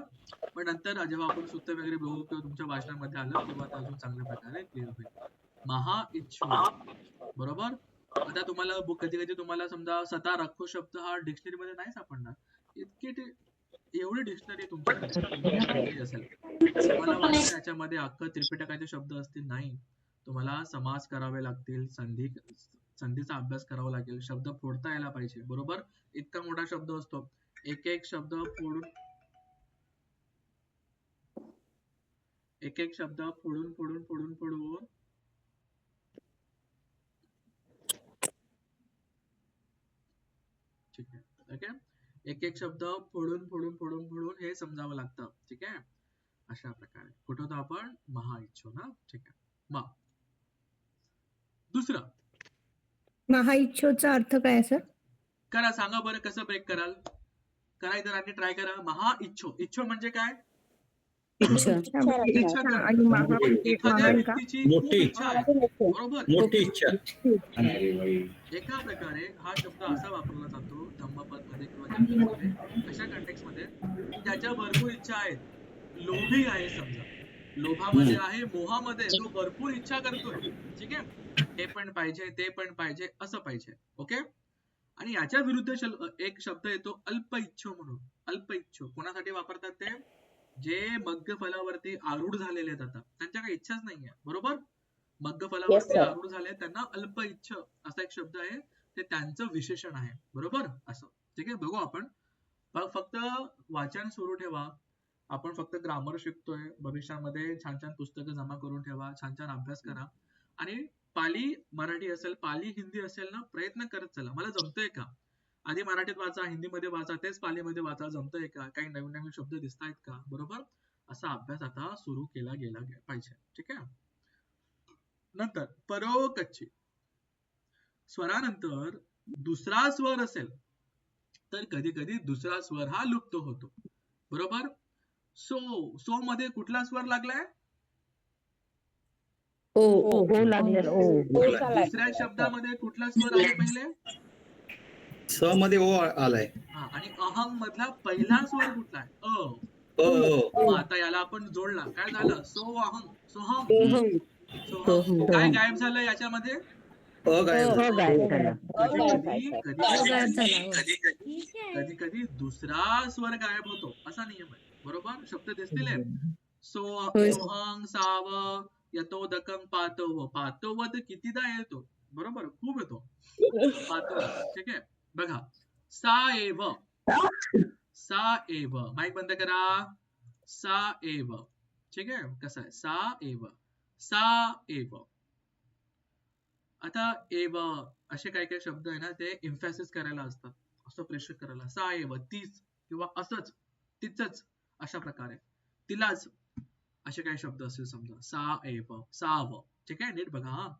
पण नंतर जेव्हा आपण सूत्र वगैरे बघू किंवा तुमच्या भाषणामध्ये आलं तेव्हा ते अजून चांगल्या प्रकारे क्लिअर होईल. महा इच्छु, बरोबर. आता तुम्हाला कधी कधी तुम्हाला समजा सता राखो शब्द हा डिक्शनरी मध्ये नाही सापडणार. एवढी डिक्शनरी तुमच्याकडे असेल, तुम्हाला वाटतं याच्यामध्ये अख्खं त्रिपिटकाचे शब्द असतील? नाही. तुम्हाला समास करावे लागतील, संधीचा अभ्यास करावा लागेल, शब्द फोडता यायला पाहिजे, बरोबर. इतका मोठा शब्द असतो, एक एक शब्द फोडून ओके. एक एक शब्द फोडून फोडून फोडून फोडून हे समजावं लागतं. ठीक आहे. अशा प्रकारे कुठं होतो आपण महा इच्छो ना. ठीक आहे. मग दुसरं महाइच्छोचा अर्थ काय सर? करा, सांगा बरं कसं ब्रेक कराल. करा इतर आणि ट्राय करा. महा इच्छो. इच्छो म्हणजे काय? इच्छा इच्छा करा. आणि महा एखाद्या महान का? व्यक्तीची मोठी. खूप इच्छा आहे. बरोबर. मोठी इच्छा. एका प्रकारे हा शब्द असा वापरला जातो धम्मपद मध्ये किंवा जपमध्ये अशा कंटेक्स्ट मध्ये की ज्याच्या भरपूर इच्छा आहेत. लोभी आहे समजा, लोभामध्ये आहे, मोहामध्ये तो भरपूर इच्छा करतोय. ठीक आहे. हे पण पाहिजे, ते पण पाहिजे, असं पाहिजे. ओके. आणि याच्या विरुद्ध एक शब्द येतो अल्प इच्छो म्हणून. अल्प इच्छो कोणासाठी वापरतात ते? जे मग्ग फलावरती आरूढ झालेले आहेत आता, त्यांच्या काही इच्छाच नाहीये. बरोबर. मग्ग फलावरती आरूढ झाले त्यांना अल्प इच्छ असा एक शब्द आहे, ते त्यांचं विशेषण आहे. बरोबर. असं. ठीक आहे. बघू आपण. फक्त वाचन सुरू ठेवा. आपण फक्त ग्रामर शिकतोय. भविष्यामध्ये छान छान पुस्तकं जमा करून ठेवा. छान छान अभ्यास करा. आणि पाली मराठी असेल, पाली हिंदी असेल ना, प्रयत्न करत चला. मला जमतंय का? आधी मराठीत वाचा, हिंदीमध्ये वाचा, तेच पालीमध्ये वाचा. जमतंय का? काही नवीन नवीन शब्द दिसत आहेत का? बरोबर. असा अभ्यास आता सुरू केला गेला पाहिजे. ठीक आहे. नंतर परोकच्ची स्वरानंतर दुसरा स्वर असेल तर कधी कधी दुसरा स्वर हा लुप्त होतो. बरोबर. सो मध्ये कुठला स्वर लागलाय? हो लागलेलं दुसऱ्या शब्दामध्ये कुठला स्वर आहे पहिले? स मध्ये ओ आलाय. आणि अहंग मधला पहिला स्वर कुठला आहे? आता याला आपण जोडला, काय झालं? सोहंग. सोहंग. सोहंग. काय गायब झालं याच्यामध्ये? कधी कधी दुसरा स्वर गायब होतो, असा नियम आहे. बरोबर. शब्द दिसतील. सोहंग, साव, यतोदकं, पातव. पातवत कितीदा येतो? बरोबर. खूप येतो पातव. ठीक आहे. बघा. सा एव. सा एव. माईक बंद करा. सा एव. ठीक आहे. कसं आहे? सा एव. सा एव. आता एव असे काही काही शब्द आहे ना, ते इम्फॅसिस करायला असतात, असं प्रेशर करायला. सा एव, तीच किंवा असंच, तिचंच, अशा प्रकारे. तिलाच, असे काही शब्द असेल समजा. सा एव, साव. ठीक आहे. नीट बघा. हा.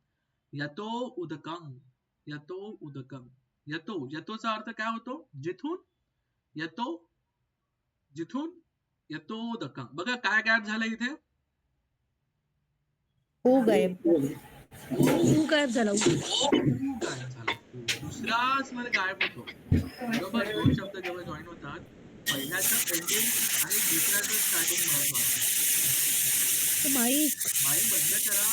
यतो उदकं. यतो उदकं. यतो. यतोचा अर्थ काय होतो? जिथून. यतो, जिथून. यतोदकं. बघा काय गायब झालं इथे? गायब झाला. दुसरा स्वर गायब होतो. बरोबर. दोन शब्द जेव्हा जॉईन होतात, पहिल्याचं एंडिंग आणि दुसऱ्याचं स्टार्टिंग महत्वाचं. माईक बंद करा.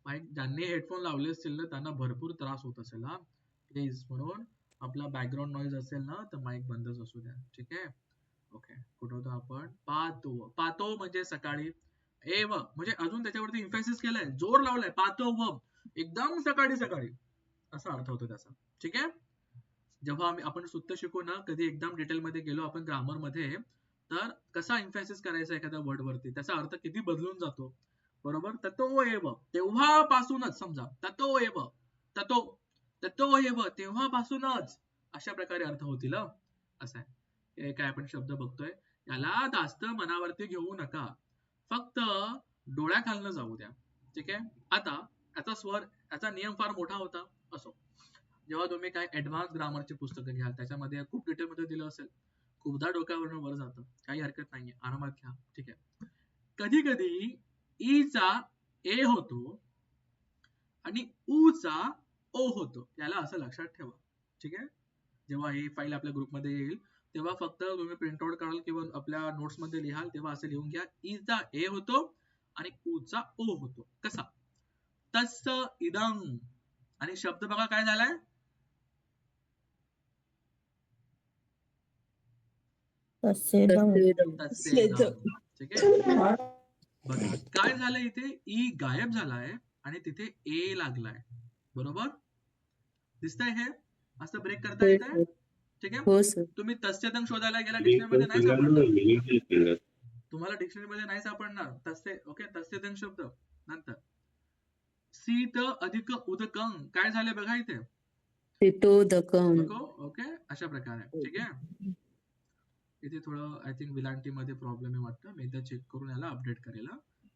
माईक ज्यांनी हेडफोन लावले असतील ना, त्यांना भरपूर त्रास होत असेल. हा प्लीज. म्हणून आपला बॅकग्राऊंड नॉईज असेल ना, तर माईक बंदच असू द्या. ठीक आहे. ओके. कुठं होतो आपण? पातो. पातो म्हणजे सकाळी. एव म्हणजे अजून त्याच्यावरती इम्फॅसिस केलंय, जोर लावलाय. पातो एकदम सकाळी सकाळी असा अर्थ होतो त्याचा. ठीक आहे. जेव्हा आपण सुत्त शिकू ना, कधी एकदम डिटेल मध्ये गेलो आपण ग्रामर मध्ये, तर कसा इम्फॅसिस करायचा एखाद्या वर्ड वरती, त्याचा अर्थ किती बदलून जातो. बरोबर. ततो एव, तेव्हापासूनच. समजा ततो एव, ततो, ततो एव, तेव्हापासूनच, अशा प्रकारे अर्थ होतील. असं आहे. काय आपण शब्द बघतोय, याला जास्त मनावरती घेऊ नका, फक्त डोळ्याखालनं जाऊ द्या. ठीक आहे. आता याचा स्वर, याचा नियम फार मोठा होता. असो. जेव्हा तुम्ही काय ऍडव्हान्स ग्रामरची पुस्तकं घ्याल, त्याच्यामध्ये खूप डिटेल मध्ये दिलं असेल, खूपदा डोक्यावरून वर जातं. काही हरकत नाहीये, आरामात घ्या. ठीक आहे. कधी कधी ई चा ए होतो आणि ऊ चा ओ होतो. याला असं लक्षात ठेवा. ठीक आहे. जेव्हा ही फाईल आपल्या ग्रुपमध्ये येईल, तेव्हा फक्त तुम्ही प्रिंटआउट काढाल किंवा आपल्या नोट्स मध्ये लिहाल, तेव्हा असं लिहून घ्या. ई चा ए होतो आणि ऊ चा ओ होतो. कसा? तस्स इदं. आणि शब्द बघा काय झालाय? ठीक आहे. बघा काय झालं इथे? ई गायब झालाय आणि तिथे ए लागलाय. बरोबर. दिसतंय हे? असं ब्रेक करता येतंय. ठीक आहे. तुम्ही तस्सेदं शोधायला गेला, डिक्शनरीमध्ये नाही सापडणार. तुम्हाला डिक्शनरीमध्ये नाही सापडणार तस्से. ओके. तस्सेदं शब्द. नंतर शीत अधिक उदकं. काय झालंय बघा इथे? शीतोदकम. ओके, अशा प्रकारे. ठीक आहे. इथे थोडं आय थिंक विलांटी मध्ये प्रॉब्लेम आहे वाटतं. मी एकदा चेक करून याला अपडेट करेल.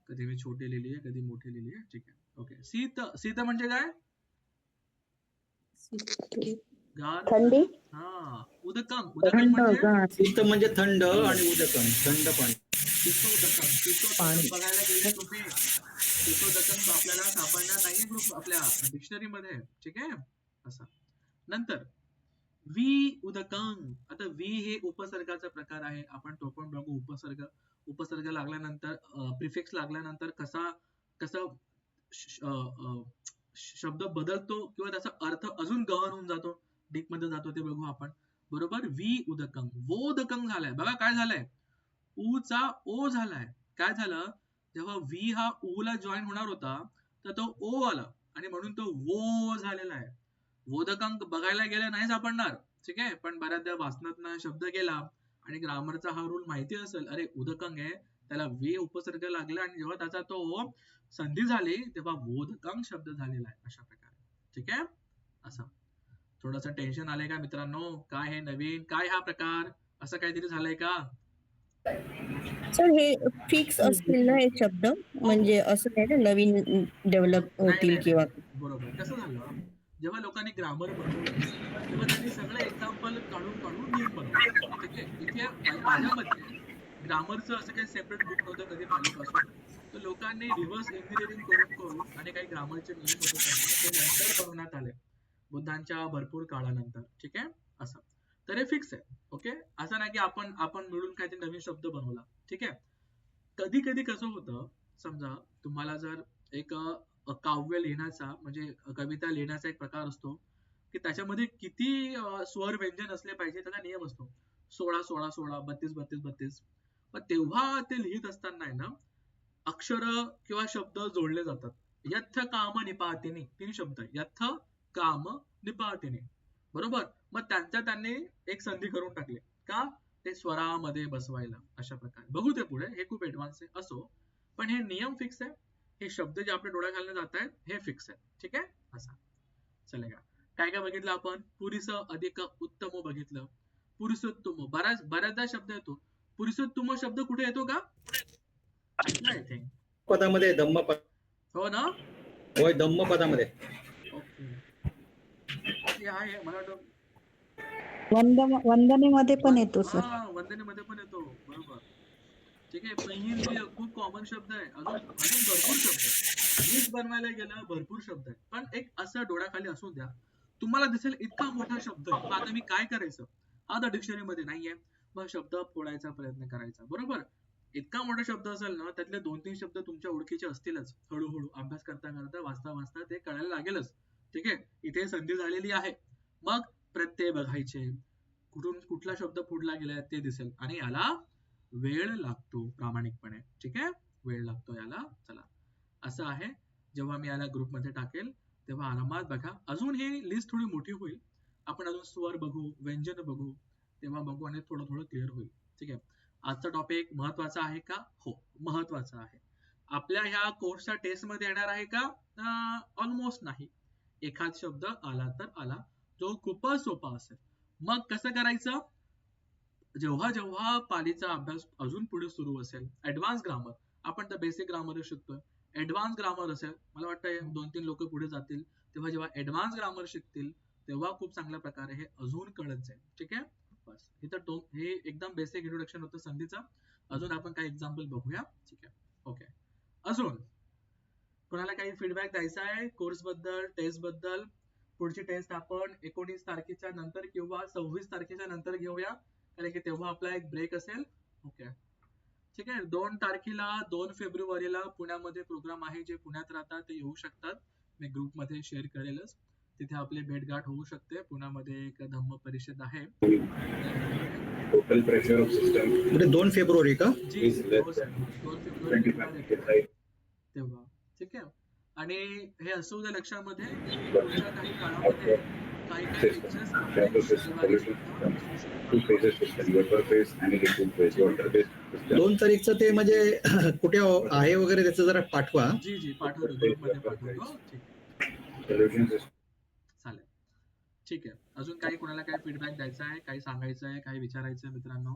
कधी मी छोटे लिहिली आहे, कधी मोठी लिहिली आहे. ठीक आहे. ओके. शीत म्हणजे काय? गार. थंडी. हा. उदकम म्हणजे शीत म्हणजे थंड आणि उदकम थंड पाणी. शीतोदकम बघायला गेले तुम्ही, शीतोदकम आपल्याला सापडणार नाही ग्रुप आपल्या डिक्शनरी मध्ये. ठीक आहे. असं. नंतर वी उदकम. आता वी हे उपसर्गाचा प्रकार आहे. आपण तो पण बघू. उपसर्ग लागल्यानंतर प्रिफिक्स लागल्यानंतर कसा शब्द बदलतो किंवा त्याचा अर्थ अजून गहन होऊन जातो, डीप मध्ये जातो, ते बघू आपण. बरोबर. वी उदकम. वोदकम झालाय. बघा काय झालंय, ऊ चा ओ झालाय. काय झालं, जेव्हा वी हा ऊ ला जॉईन होणार होता तर तो ओ आला आणि म्हणून तो वो झालेला आहे. वोदकम बघायला गेलं नाही सापडणार. ठीक आहे. पण बऱ्याचदा वाचनातनं शब्द गेला आणि ग्रामरचा हा रूल माहिती असेल, अरे उदकंग आहे, त्याला वे उपसर्ग लागला आणि जेव्हा त्याचा तो संधी झाली तेव्हा वोदकंग शब्द झालेला आहे. अशा प्रकारे. ठीक आहे. असं थोडंसं टेन्शन आलंय का मित्रांनो? काय हे नवीन, काय हा प्रकार, असं काहीतरी झालंय का? सर हे फिक्स असतील ना हे शब्द, म्हणजे असं नाही ना नवीन डेव्हलप होतील किंवा. बरोबर. कसं झालं, जेव्हा लोकांनी ग्रामर बनवलं तेव्हा त्यांनी सगळे एक्झाम्पल काढून नियम बनवले. ठीक आहे. इथे माझ्यामध्ये ग्रामरचं असं काही सेपरेट बुक नव्हतं कधी पहिल्यापासून. तर लोकांनी रिव्हर्स इंजिनिअरिंग करून आणि काही ग्रामरचे नियम होते ते नंतर बनवण्यात आले बुद्धांच्या भरपूर काळानंतर. ठीक आहे. असं तर हे फिक्स आहे. ओके. असं नाही की आपण मिळून काहीतरी नवीन शब्द बनवला. ठीक आहे. कधी कधी कसं होतं, समजा तुम्हाला जर एक काव्य लिहिण्याचा म्हणजे कविता लिहिण्याचा एक प्रकार असतो की त्याच्यामध्ये किती स्वर व्यंजन असले पाहिजे, त्याचा नियम असतो. 16 16 16 32 32 32. पण तेव्हा ते लिहित असताना आहे ना, अक्षर किंवा शब्द जोडले जातात. यथ काम निपातिनी 3 शब्द, यथ काम निपातिनी. बरोबर. मग त्यांनी एक संधी करून टाकली का, ते स्वरामध्ये बसवायला. अशा प्रकारे बघू ते पुढे, हे खूप ऍडव्हान्स आहे. असो, पण हे नियम फिक्स आहे. हे शब्द जे आपल्या डोळ्याखालने जात आहेत हे फिक्स आहे. ठीक आहे. असा चलेगा. काय काय बघितलं आपण, पुरीस अधिक उत्तम बघितलं. पुरुषोत्तम बऱ्याचदा शब्द येतो. पुरुषोत्तम शब्द कुठे येतो का, आय थिंक पदामध्ये धम्मपद. हो ना. होय, धम्मपदामध्ये. ओके. आहे मला वाटतं वंदनेमध्ये पण येतो सर. वंदनेमध्ये पण येतो. बरोबर. ठीक आहे. पहिंद्रिय खूप कॉमन शब्द आहे. अजून भरपूर शब्द आहे. मीच बनवायला गेलं भरपूर शब्द आहेत. पण एक असं डोळ्याखाली असू द्या, तुम्हाला दिसेल इतका मोठा शब्द आहे. मग आता मी काय करायचं, हा तर डिक्शनरी मध्ये नाहीये, मग शब्द फोडायचा प्रयत्न करायचा. बरोबर. इतका मोठा शब्द असेल ना, त्यातले 2-3 शब्द तुमच्या ओळखीचे असतीलच. हळूहळू अभ्यास करता वाचता ते कळायला लागेलच. ठीक आहे. इथे संधी झालेली आहे. मग प्रत्यय बघायचे, कुठला शब्द फोडला गेलाय ते दिसेल. आणि याला वेळ लागतो प्रामाणिकपणे. ठीक आहे. वेळ लागतो याला. चला, असं आहे. जेव्हा मी याला ग्रुपमध्ये टाकेल तेव्हा आरामात बघा. अजून ही लिस्ट थोडी मोठी होईल. आपण अजून स्वर बघू, व्यंजन बघू, तेव्हा बघू आणि थोडं क्लिअर होईल. ठीक आहे. आजचा टॉपिक महत्वाचा आहे का? हो, महत्वाचा आहे. आपल्या ह्या कोर्सच्या टेस्ट मध्ये येणार आहे का? ऑलमोस्ट नाही. एखाद शब्द आला तर आला, जो खूपच सोपा असेल. मग कसं करायचं, जेव्हा पालीचा अभ्यास अजून पुढे सुरू असेल, ऍडव्हान्स ग्रामर, आपण तर बेसिक ग्रामर शिकतोय, ऍडव्हान्स ग्रामर असेल, मला वाटतं 2-3 लोक पुढे जातील, तेव्हा जेव्हा ऍडव्हान्स ग्रामर शिकतील तेव्हा खूप चांगल्या प्रकारे हे अजून कळत जाईल. ठीक आहे. बस हे एकदम बेसिक इंट्रोडक्शन होतं संधीचं. अजून आपण काही एक्झाम्पल बघूया. ठीक आहे. ओके. अजून कोणाला काही फीडबॅक द्यायचा आहे कोर्स बद्दल, टेस्ट बद्दल? पुढची टेस्ट आपण 19 तारखेच्या नंतर किंवा 26 तारखेच्या नंतर घेऊया, कारण की तेव्हा आपला एक ब्रेक असेल. ओके. ठीक आहे. 2 तारखेला 2 फेब्रुवारीला पुण्यामध्ये प्रोग्राम आहे. जे पुण्यात राहतात ते येऊ शकतात. मी ग्रुपमध्ये शेअर करेलच. तिथे आपली भेटगाठ होऊ शकते. पुण्यामध्ये एक धम्म परिषद आहे. Total pressure of system 2 February का? 2 फेब्रुवारी तेव्हा. ठीक आहे. आणि हे असू द्या लक्षामध्ये, पुढच्या काही काळामध्ये काही lectures आपण 2 तारीखचं ते म्हणजे कुठे आहे वगैरे त्याचं जरा पाठवा. जी पाठवतो, ग्रुपमध्ये पाठवतो. ठीक आहे. चालेल. ठीक आहे. अजून काही कोणाला काही फीडबॅक द्यायचा आहे, काही सांगायचं आहे, काही विचारायचं आहे मित्रांनो?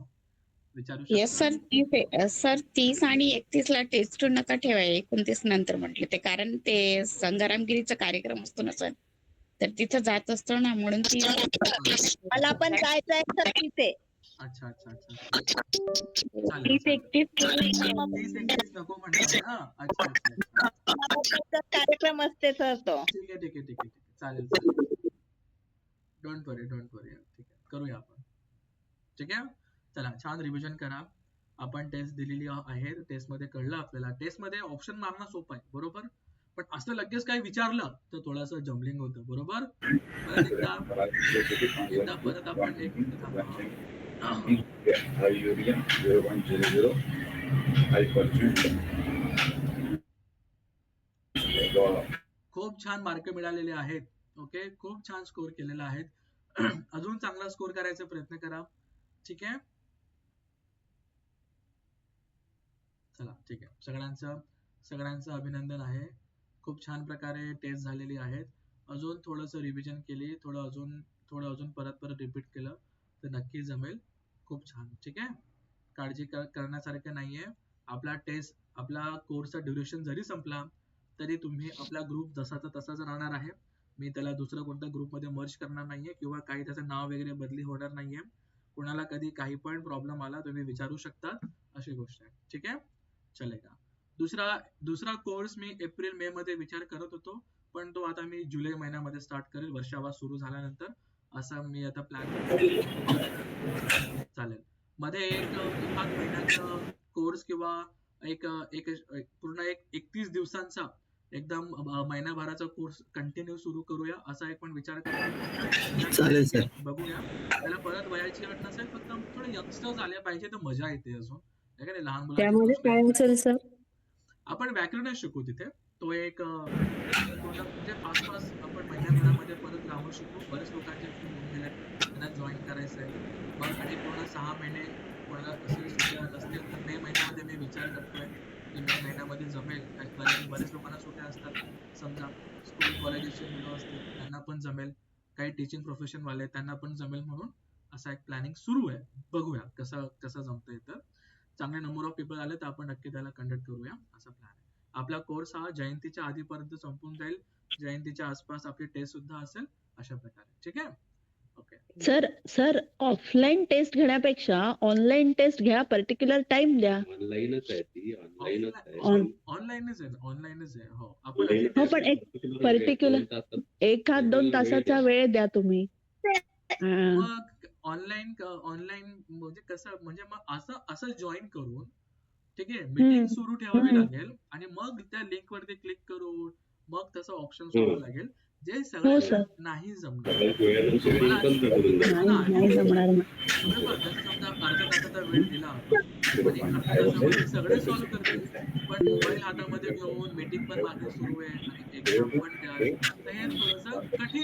विचारू येस शकता. सर 30 आणि 31 ला टेस्ट 2 नका ठेवाय, 29 नंतर म्हटले ते, कारण ते संग्रामगिरीचा कार्यक्रम असतो ना सर, तर तिथं जात असतो ना, म्हणून ती मला पण जायचं आहे सर तिथे. अच्छा अच्छा अच्छा चालेल 30 चालेल. 31 नको म्हणताय ना? अच्छा अच्छा अच्छा. कार्यक्रम असते सर तो. ठीक आहे ठीक आहे ठीक आहे ठीक आहे. चालेल चालेल. डोंट वरी ठीक आहे, करूया आपण. ठीक आहे, चला छान रिव्हिजन करा. आपण टेस्ट दिलेली आहे, टेस्ट मध्ये कळलं आपल्याला. टेस्ट मध्ये ऑप्शन मारणं सोपं आहे, बरोबर, पण असं लगेच काही विचारलं तर थोडंसं जम्बलिंग होतं, बरोबर. एकदा परत आपण एक मिनिट थांबा. खूप छान मार्क मिळालेले आहेत. ओके, खूप छान स्कोर केलेला आहे. अजून चांगला स्कोर करायचा प्रयत्न करा. ठीक आहे, चला ठीक आहे. सगळ्यांचं अभिनंदन आहे. खूप छान प्रकारे टेस्ट झालेली आहेत. अजून थोडंसं रिव्हिजन केली, थोडं अजून परत रिपीट केलं तर नक्की जमेल. खूप छान. ठीक आहे, काळजी करण्यासारखं नाहीये. आपला कोर्सचा ड्युरेशन जरी संपला तरी तुम्ही आपला ग्रुप जसाचा तसाच राहणार आहे. मी त्याला दुसऱ्या कोणत्या ग्रुपमध्ये मर्ज करणार नाहीये किंवा काही त्याचं नाव वगैरे बदली होणार नाहीये. कोणाला कधी काही पण प्रॉब्लेम आला तुम्ही विचारू शकता, अशी गोष्ट आहे. ठीक आहे, चलेगा. दुसरा कोर्स मी एप्रिल मे मध्ये विचार करत होतो, पण तो आता मी जुलै महिन्यामध्ये स्टार्ट करेल, वर्षावा सुरू झाल्यानंतर. असा मी आता प्लॅन चालेल. मध्ये एक महिन्याचा कोर्स किंवा एक पूर्ण 31 दिवसांचा एकदम महिनाभराचा कोर्स कंटिन्यू सुरू करूया, असा एक पण विचार करूया. चालेल सर, बघूया. त्याला परत वयाची अट नसेल, फक्त थोडं यंगस्टर्स आले पाहिजे तर मजा येते अजून. लहान त्यामध्ये काय असेल सर? आपण व्याकरणच शिकू तिथे. तो एक म्हणजे आसपास आपण महिन्याभरामध्ये परत ग्रामर शिकू. बरेच लोकांचे होऊन गेले, त्यांना जॉईन करायचं आहे. मग आणि पूर्ण 6 महिने कोणाला असेल सुट्ट्या नसतील तर मे महिन्यामध्ये मी विचार करतोय की मे महिन्यामध्ये जमेल. बरेच लोकांना सुट्ट्या असतात, समजा स्कूल कॉलेजेसचे मुलं असतील त्यांना पण जमेल, काही टीचिंग प्रोफेशन वाले त्यांना पण जमेल, म्हणून असा एक प्लॅनिंग सुरू आहे. बघूया कसं जमतंय. तर चांगले नंबर ऑफ पीपल आले तर आपण नक्की त्याला कंडक्ट करूया, असा प्लॅन आहे. आपला कोर्स हा जयंतीच्या आधीपर्यंत संपून जाईल. जयंतीच्या आसपास आपली टेस्ट सुद्धा असेल, अशा प्रकारे. ठीक आहे, ओके. सर ऑफलाईन टेस्ट घेण्यापेक्षा ऑनलाईन टेस्ट घ्या, पर्टिक्युलर टाइम द्या. ऑनलाईनच आहे ती, ऑनलाईनच आहे. ऑनलाईनच आहे. हो, आपण हो, पण एक पर्टिक्युलर 1-2 तासाचा वेळ द्या तुम्ही. मग ऑनलाईन म्हणजे कसं, म्हणजे मग असं जॉईन करून, ठीक आहे, मीटिंग सुरू ठेवावी लागेल आणि मग त्या लिंक वरती क्लिक करून मग तसं ऑप्शन सोडावं लागेल, जे सगळं नाही जमणार. समजा अर्ध्या तासाचा वेळ दिला आणि अर्ध्या तासामध्ये सगळे सॉल्व्ह करतील, पण मोबाईल हातामध्ये घेऊन मीटिंग पण मागे सुरू आहे आणि एक्झाम पण द्या, तर हे थोडंसं कठीण